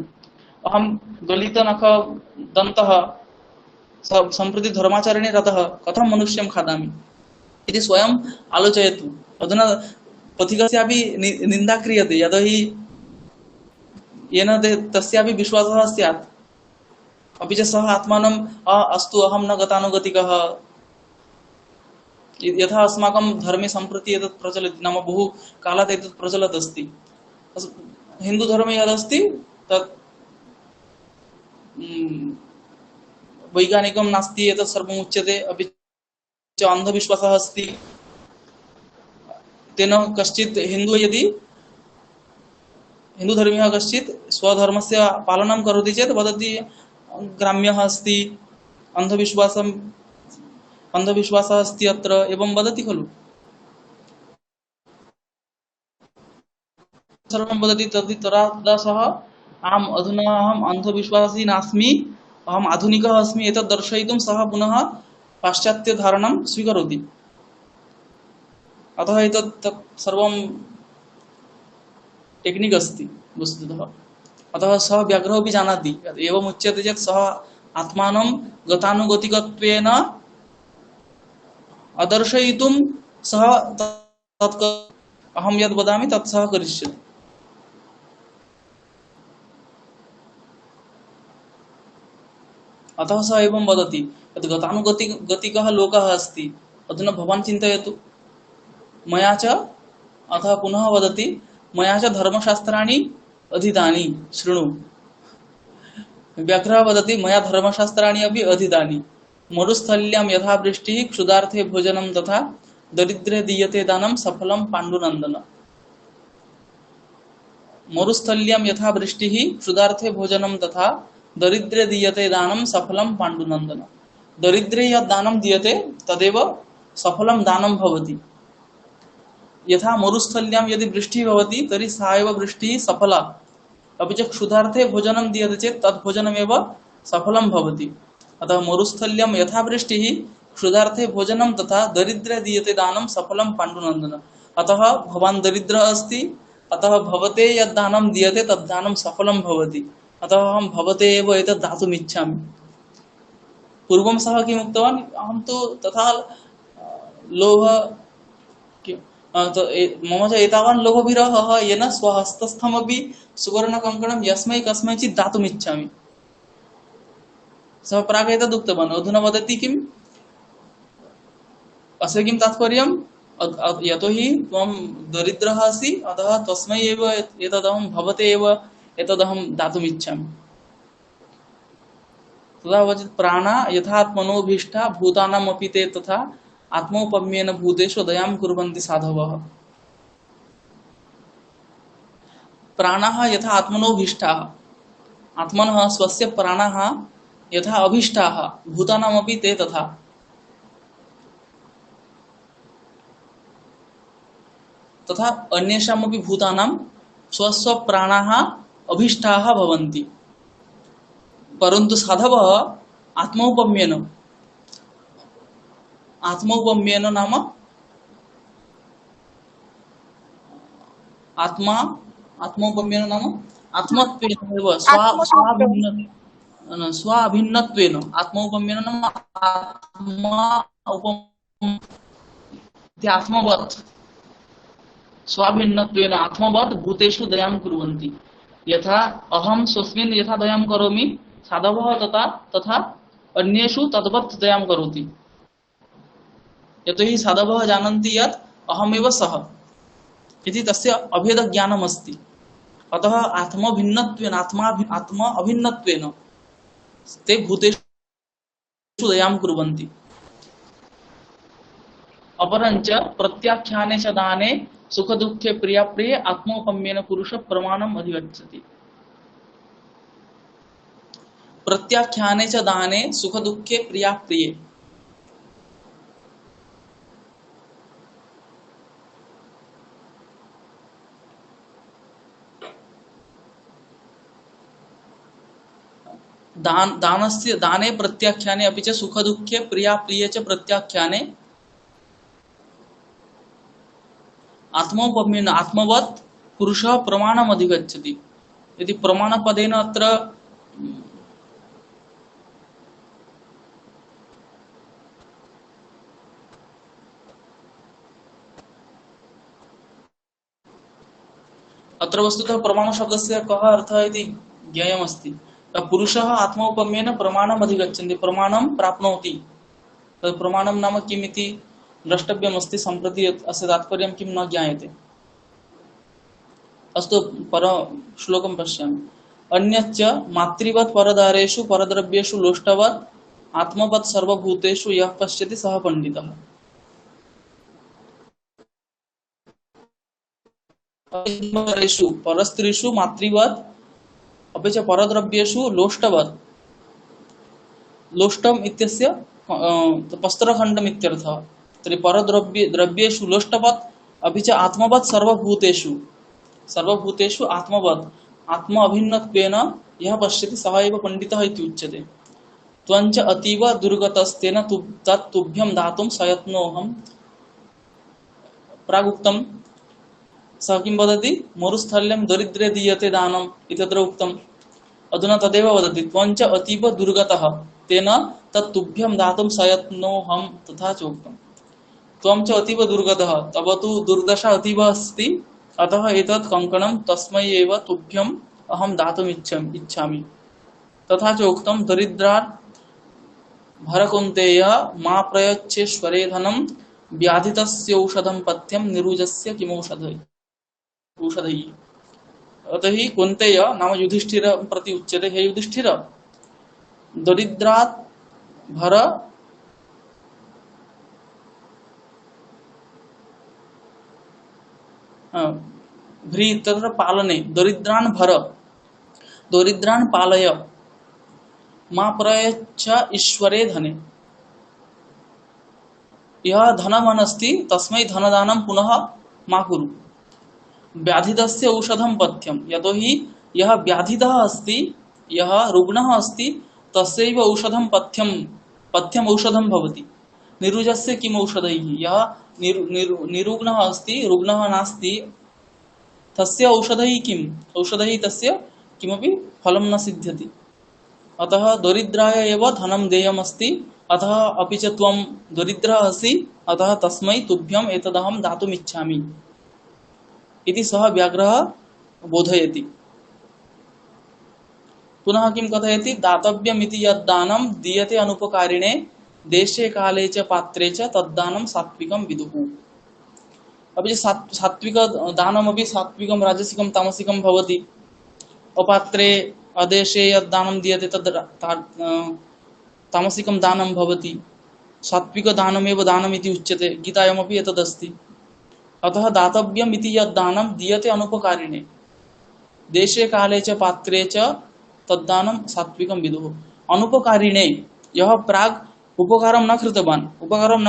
अहं गलितनख दन्तः सम्प्रति धर्माचरणे रतः कथं मनुष्यं खादामि इति स्वयं आलोचयतु। अधुना पथिकस्यापि निन्दा क्रियते, यतोहि येन तस्यापि विश्वासः स्यात्, अपि च सः आत्मानं अस्तु अहं न गतानुगतिकः, यथा अस्माकं धर्मे सम्प्रति एतत् प्रचलति, नाम बहु कालात् एतत् प्रचलत् अस्ति। हिन्दुधर्मे यदस्ति तत् वैज्ञानिकं नास्ति, एतत् सर्वम् उच्यते, अपि च अन्धविश्वासः अस्ति। तेन कश्चित् यदि हिन्दुधर्मीयः कश्चित् स्वधर्मस्य पालनं करोति चेत् वदति ग्राम्यः अस्ति, अन्धविश्वासः अस्ति अत्र, एवं वदति खलु। सर्वं वदति तदा सः अधुना अहम् अन्धविश्वासी नास्मि, अहम् आधुनिकः अस्मि, एतत् दर्शयितुं सः पुनः पाश्चात्यधारणं स्वीकरोति। अतः एतत् सर्वं टेक्निक् अस्ति वस्तुतः। अतः सः व्याघ्रोऽपि जानाति, एवम् उच्यते चेत् सः आत्मानं गतानुगतिकत्वेन अदर्शयितुं सः तत् अहं यद् वदामि तत् सः करिष्यति। अतः सः एवं वदति यत् गतानुगतिकः लोकः अस्ति। अधुना भवान् चिन्तयतु, मया च, अतः पुनः वदति, मया च धर्मशास्त्राणि अधीतानि, शृणु। व्याघ्रः वदति मया धर्मशास्त्राणि अपि अधीतानि। मरुस्थल्यां यथा वृष्टिः क्षुधार्थे भोजनं तथा दरिद्रे दीयते दानं सफलं पाण्डुनन्दन। मरुस्थल्यां यथा वृष्टिः क्षुधार्थे भोजनं तथा दरिद्रे दीयते दानं सफलं पाण्डुनन्दन। दरिद्रे यद् दानं दीयते तदेव सफलं दानं भवति। यथा मरुस्थल्यां यदि वृष्टिः भवति तर्हि सा एव वृष्टिः सफला, अपि च क्षुधार्थे भोजनं दीयते चेत् तद् भोजनमेव सफलं भवति। अतः मरुस्थल्यां यथा वृष्टिः क्षुधार्थे भोजनं तथा दरिद्रे दीयते दानं सफलं पाण्डुनन्दन। अतः भवान् दरिद्रः अस्ति, अतः भवते यद् दानं दीयते तद् दानं सफलं भवति, अतः अहं भवते एव एतत् दातुम् इच्छामि। पूर्वं सः किम् उक्तवान्, अहं तु तथा लोभ मम च एतावान् लोभविरहः येन स्वहस्तस्थमपि सुवर्णकङ्कणं यस्मै कस्मैचित् दातुम् इच्छामि। सः प्राक् एतद् उक्तवान्, अधुना वदति किम्, अस्य किं तात्पर्यं, यतोहि त्वं दरिद्रः असि, अतः तस्मै एव एतदहं भवते एव एतदहं दातुम् इच्छामि। तदा वचत् प्राणा यथात्मनोभीष्टा भूतानामपि ते तथा आत्मौपम्येन भूतेषु दयां कुर्वन्ति साधवः। प्राणाः यथा आत्मनोभीष्टाः, आत्मनः स्वस्य प्राणाः यथा अभीष्टाः भूतानामपि ते तथा। तथा अन्येषामपि भूतानां स्वस्व प्राणाः अभीष्टाः भवन्ति, परन्तु साधवः आत्मौपम्येन, आत्मौपम्येन नाम आत्मौपम्येन नाम आत्मत्वेन एव स्वाभिन्नत्वेन, आत्मौपम्येन नाम आत्मवत् स्वाभिन्नत्वेन आत्मवत् भूतेषु दयां कुर्वन्ति। यथा अहं स्वस्मिन् यथा दयां करोमि, साधवः तथा अन्येषु तद्वत् दयां करोति। यतोहि साधवः जानन्ति यत् अहमेव सः इति, तस्य अभेदज्ञानम् अस्ति। अतः आत्म अभिन्नत्वेन ते भूतेषु दयां कुर्वन्ति। अपरञ्च प्रत्याख्याने च दाने सुख दुःखे प्रियाप्रिये आत्मौपम्येन पुरुष प्रमाणम् अधिगच्छति। प्रत्याख्याने च दाने सुख दुःखे प्रियाप्रिये, दानस्य दाने प्रत्याख्याने अपि च सुख दुःखे प्रिया प्रिये च प्रत्याख्याने आत्मोपम्येन आत्मवत् पुरुषः प्रमाणम् अधिगच्छति। यदि प्रमाणपदेन अत्र अत्र वस्तुतः प्रमाण शब्दस्य कः अर्थः इति ज्ञेयमस्ति। पुरुषः आत्मौपम्येन प्रमाणम् अधिगच्छन्ति, प्रमाणं प्राप्नोति। तत् प्रमाणं नाम किम् इति द्रष्टव्यमस्ति। सम्प्रति अस्य तात्पर्यं किं न ज्ञायते। अस्तु, पर श्लोकं पश्यामि। अन्यच्च मातृवत् परदारेषु परद्रव्येषु लोष्टवत् आत्मवत् सर्वभूतेषु यः पश्यति सः पंडितः। परस्त्रीषु मातृवत् अपि च परद्रव्येषु लोष्टवत्, लोष्टम इत्यस्य वस्त्रखण्डम् इत्यर्थः। तर्हि परद्रव्येषु लोष्टवत् अपि च आत्मवत् सर्वभूतेषु, सर्वभूतेषु आत्मवत् आत्म अभिन्नत्वेन यः पश्यति सः एव पंडितः इति उच्यते। त्वञ्च अतीव दुर्गतस्तेन तत् तुभ्यं दातुं सयत्नोऽहम्। प्रागुक्तम् सः किं वदति? मरुस्थल्यं दरिद्रे दीयते दानम् इत्यत्र उक्तम्। अधुना तदेव वदति, त्वञ्च अतीव दुर्गतः तेन तत् तुभ्यं दातुं सयत्नोऽहम्, तथा च उक्तम्। त्वं च अतीव दुर्गतः, तव तु दुर्दशा अतीव अस्ति, अतः एतत् कङ्कणं तस्मै एव तुभ्यम् अहं दातुम् इच्छामि। तथा च उक्तं, दरिद्रात् भरकुन्तेय मा प्रयच्छेश्वरे धनं व्याधितस्य औषधं पथ्यं निरुजस्य किमौषधैः। अतः हि कुन्तेय नाम युधिष्ठिर प्रति उच्यते, हे युधिष्ठिर, दरिद्रात् भर भ्री तत्र पालने, दरिद्रान् भर, दरिद्रान् पालय, मा प्रयच्छ ईश्वरे धने। यः धनवानस्ति तस्मै धनदानं पुनः मा कुरु। व्याधितस्य औषधं पथ्यं, यतोहि यः व्याधितः अस्ति, यः रुग्णः अस्ति, तस्यैव औषधं पथ्यम् औषधं भवति। निरुजस्य किम् औषधैः, यः निरुग्णः अस्ति, रुग्णः नास्ति, तस्य औषधैः किम्, औषधैः तस्य किमपि फलं न सिद्ध्यति। अतः दरिद्राय एव धनं देयमस्ति, अतः अपि च त्वं दरिद्रः असि, अतः तस्मै तुभ्यम् एतदहं दातुम् इच्छामि इति सः व्याघ्रः बोधयति। पुनः किं कथयति? दातव्यमिति यद्दानं दीयते अनुपकारिणे देशे काले च पात्रे च तद्दानं सात्विकं विदुः। अपि च सात्विक दानमपि सात्विकं राजसिकं तामसिकं भवति। अपात्रे अदेशे यद्दानं दीयते तद् तामसिकं दानं भवति। सात्विक दानमेव दानमिति उच्यते, गीतायामपि एतदस्ति। अतः दातव्यम् इति यद्दानं दीयते अनुपकारिणे देशे काले च पात्रे च तद्दानं सात्विकं विदुः। अनुपकारिणे, यः प्राग् उपकारं न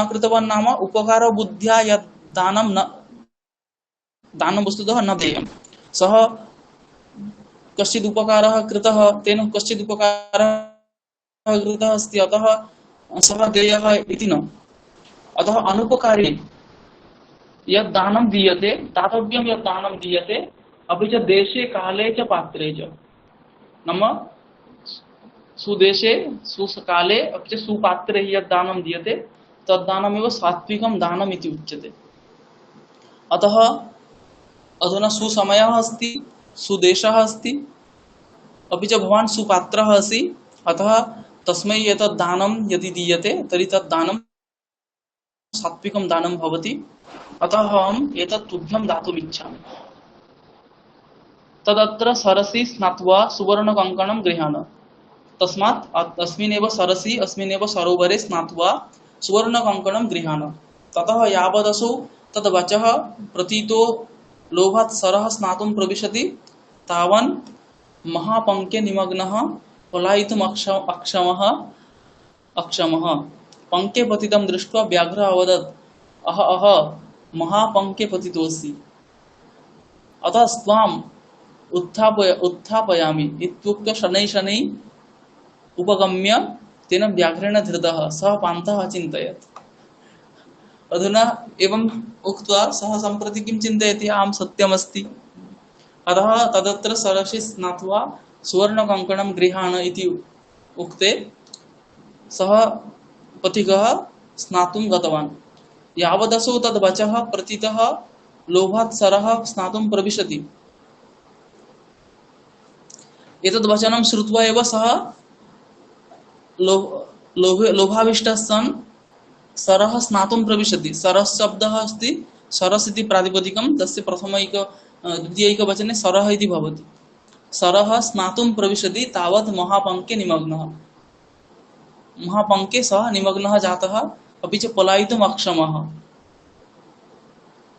कृतवान् नाम उपकार बुद्ध्या यद् दानं न, दानं वस्तुतः न देयं। सः कश्चित् उपकारः कृतः, तेन कश्चित् उपकारः कृतः अस्ति, अतः सः देयः इति न। अतः अनुपकारिणे यद् दानं दीयते, दातव्यं यद् दानं दीयते, अपि च देशे काले च पात्रे च, नाम सुदेशे सुकाले अपि च सुपात्रे यद् दानं दीयते तद्दानमेव सात्विकं दानम् इति उच्यते। अतः अधुना सुसमयः अस्ति, सुदेशः अस्ति, अपि च भवान् सुपात्रः असि, अतः तस्मै एतद् दानं यदि दीयते तर्हि तद् दानं सात्विकं दानं भवति। अतः अहम् एतत् तुभ्यं दातुम् इच्छामि। तदत्र सरसि स्नात्वा सुवर्णकङ्कणं गृहाण। तस्मात् अस्मिन्नेव सरसि अस्मिन्नेव सरोवरे स्नात्वा सुवर्णकङ्कणं गृहाण। ततः यावदसौ तद्वचः प्रतीतो लोभात् सरः स्नातुं प्रविशति तावन् महापङ्के निमग्नः पलायितुम् अक्षमः। पङ्के पतितं दृष्ट्वा व्याघ्रः अवदत्, अह अह महापङ्के पतितोऽसि, अतः त्वाम् उत्थापयामि इत्युक्त्वा शनैः शनैः उपगम्य तेन व्याघ्रेण धृतः सः पान्थः अचिन्तयत्। अधुना एवम् उक्त्वा सः सम्प्रति किं चिन्तयति, आम् सत्यमस्ति। अतः तदत्र सरसि स्नात्वा सुवर्णकङ्कणं गृहाण इति उक्ते सः पथिकः स्नातुं गतवान्। यावदसौ तद्वचः प्रथितः लोभात् सरः स्नातुं प्रविशति। एतद् वचनं श्रुत्वा एव सः लोभाविष्टः सन् सरः स्नातुं प्रविशति। सरः शब्दः अस्ति सरस् इति प्रातिपदिकं, तस्य द्वितीयैकवचने सरः इति भवति। सरः स्नातुं प्रविशति तावत् महापङ्के निमग्नः। महापङ्के सः निमग्नः जातः, अपि च पलायितुम् अक्षमः।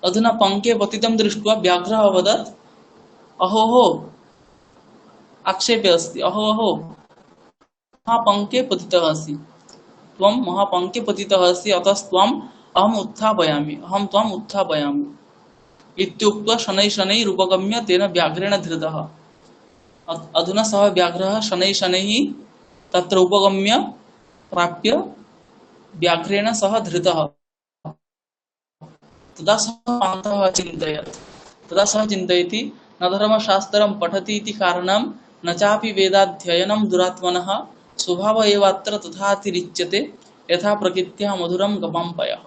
अधुना पङ्के पतितं दृष्ट्वा व्याघ्रः अवदत्, अहोहो, आक्षेपे अस्ति, अहोहो महापङ्के पतितः असि, त्वं महापङ्के पतितः असि, अतस्त्वम् अहम् उत्थापयामि, अहं त्वम् उत्थापयामि इत्युक्त्वा शनैः शनैः रूपगम्य तेन व्याघ्रेण धृतः। अधुना सः व्याघ्रः शनैः शनैः तत्र उपगम्य प्राप्य व्याघ्रेण सह धृतः। तदा सः पान्थः अचिन्तयत्। तदा सः चिन्तयति, न धर्मशास्त्रं पठति इति कारणं न चापि वेदाध्ययनं दुरात्मनः, स्वभाव एवात्र तथातिरिच्यते यथा प्रकृत्याः मधुरं गवाम्पयः।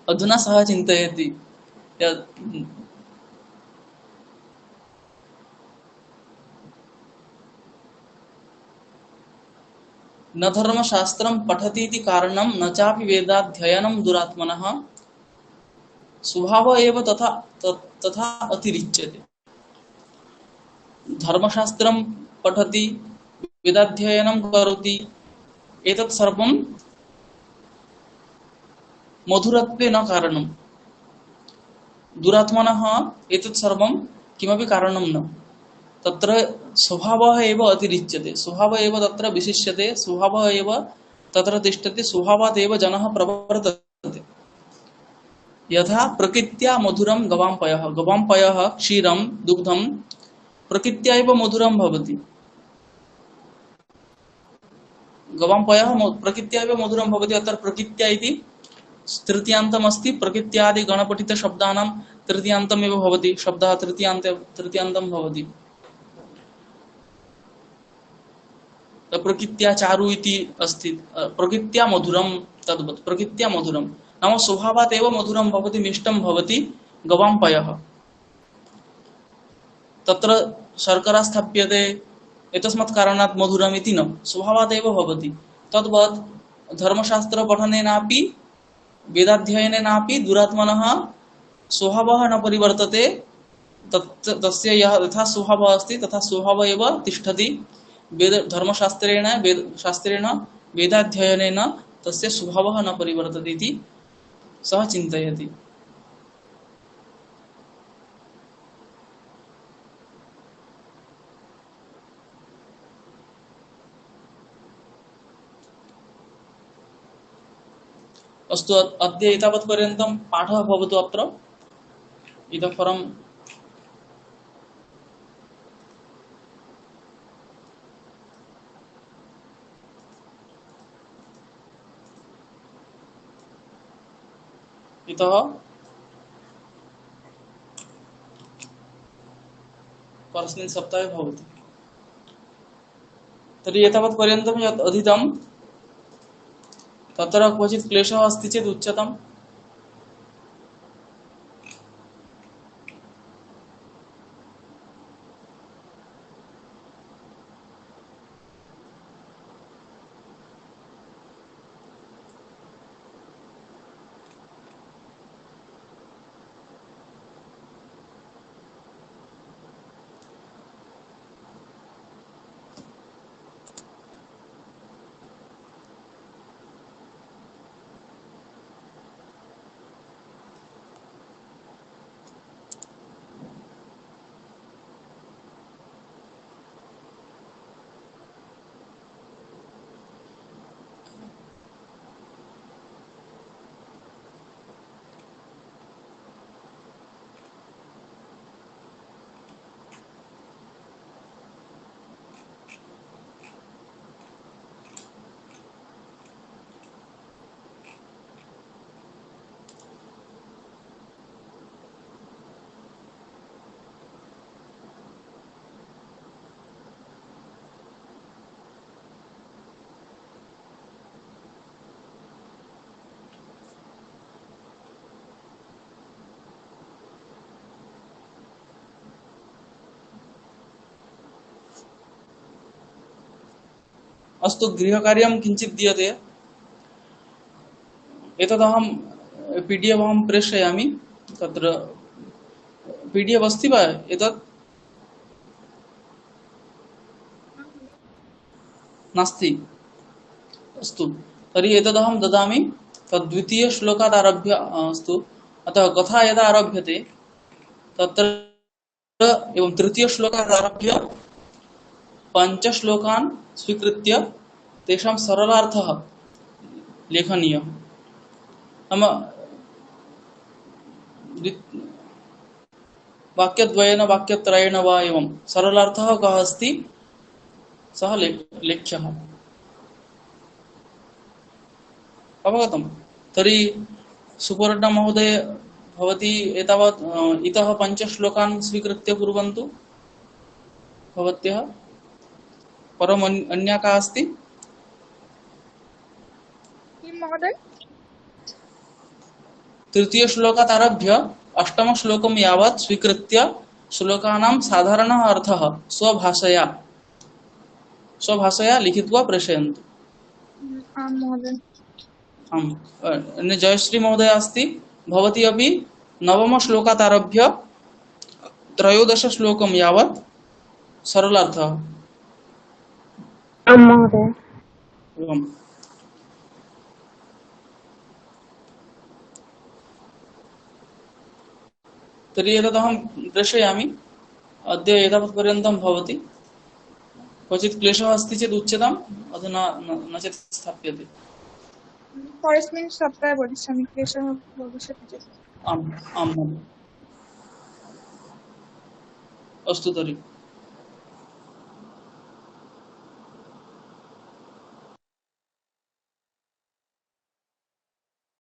अधुना सः चिन्तयति न धर्मशास्त्रं पठति इति कारणं न चापि वेदाध्ययनं दुरात्मनः, स्वभाव एव तथा अतिरिच्यते। धर्मशास्त्रं पठति, वेदाध्ययनं करोति, एतत् सर्वं मधुरत्वे न कारणं, दुरात्मनः एतत् सर्वं किमपि कारणं न। तत्र स्वभावः एव अतिरिच्यते, स्वभावः एव तत्र विशिष्यते, स्वभावः एव तत्र तिष्ठति, स्वभावात् एव जनः प्रवर्तते। यथा प्रकृत्या मधुरं गवाम्पयः, गवाम्पयः क्षीरं दुग्धं प्रकृत्या एव मधुरं भवति। गवाम्पयः प्रकृत्या एव मधुरं भवति। अत्र प्रकृत्या इति तृतीयान्तम् अस्ति, प्रकृत्यादि गणपठितशब्दानां तृतीयान्तम् एव भवति, शब्दः तृतीयान्तं भवति। प्रकृत्या चारु इति अस्ति, प्रकृत्या मधुरं, तद्वत् प्रकृत्या मधुरं नाम स्वभावात् एव मधुरं भवति, मिष्टं भवति गवाम्पयः। तत्र शर्करा स्थाप्यते, एतस्मात् कारणात् मधुरम् इति न, स्वभावात् एव भवति। तद्वत् धर्मशास्त्रपठनेनापि वेदाध्ययनेनापि दुरात्मनः स्वभावः न परिवर्तते, तस्य यथा स्वभावः अस्ति तथा स्वभावः एव तिष्ठति। धर्मशास्त्रेण वेदाध्ययनेन तस्य स्वभावः न परिवर्तते इति सः चिन्तयति। अस्तु, अद्य एतावत्पर्यन्तं पाठः भवतु अत्र। इतः परं परस्मिन् सप्ताहे भवति। तर्हि एतावत्पर्यन्तं यत् अधीतं तत्र क्वचित् क्लेशः अस्ति चेत् उच्यताम्। अस्तु, गृहकार्यं किञ्चित् दीयते। एतदहं PDF अहं प्रेषयामि। तत्र PDF अस्ति वा एतत्? नास्ति? अस्तु, तर्हि एतदहं ददामि। तद् द्वितीयश्लोकात् आरभ्य अस्तु। अतः कथा यदा आरभ्यते तत्र एवं तृतीयश्लोकात् आरभ्य पञ्चश्लोकान् स्वीकृत्य तेषां सरलार्थः लेखनीयः। नाम वाक्यद्वयेन वाक्यत्रयेण वा एवं सरलार्थः कः अस्ति सः लेख्यः। अवगतम्? तर्हि सुपर्णा महोदय, भवती एतावत् इतः पञ्चश्लोकान् स्वीकृत्य कुर्वन्तु भवत्यः। परम् अन्या का अस्ति? किं महोदय? तृतीयश्लोकात् आरभ्य अष्टमश्लोकं यावत् स्वीकृत्य श्लोकानां साधारणः अर्थः स्वभाषया लिखित्वा प्रेषयन्तु। आं महोदय। आम्। अन्य जयश्री महोदय अस्ति, भवती अपि नवमश्लोकात् आरभ्य 13 श्लोकं यावत् सरलार्थः। आं महोदय। एवम्। तर्हि एतदहं प्रेषयामि। अद्य एतावत्पर्यन्तं भवति। क्वचित् क्लेशः अस्ति चेत् उच्यताम्, अधुना न चेत् स्थाप्यते। परस्मिन् सप्ताहे वदिष्यामि, क्लेशः भविष्यति चेत्। आम् आम्। अस्तु तर्हि।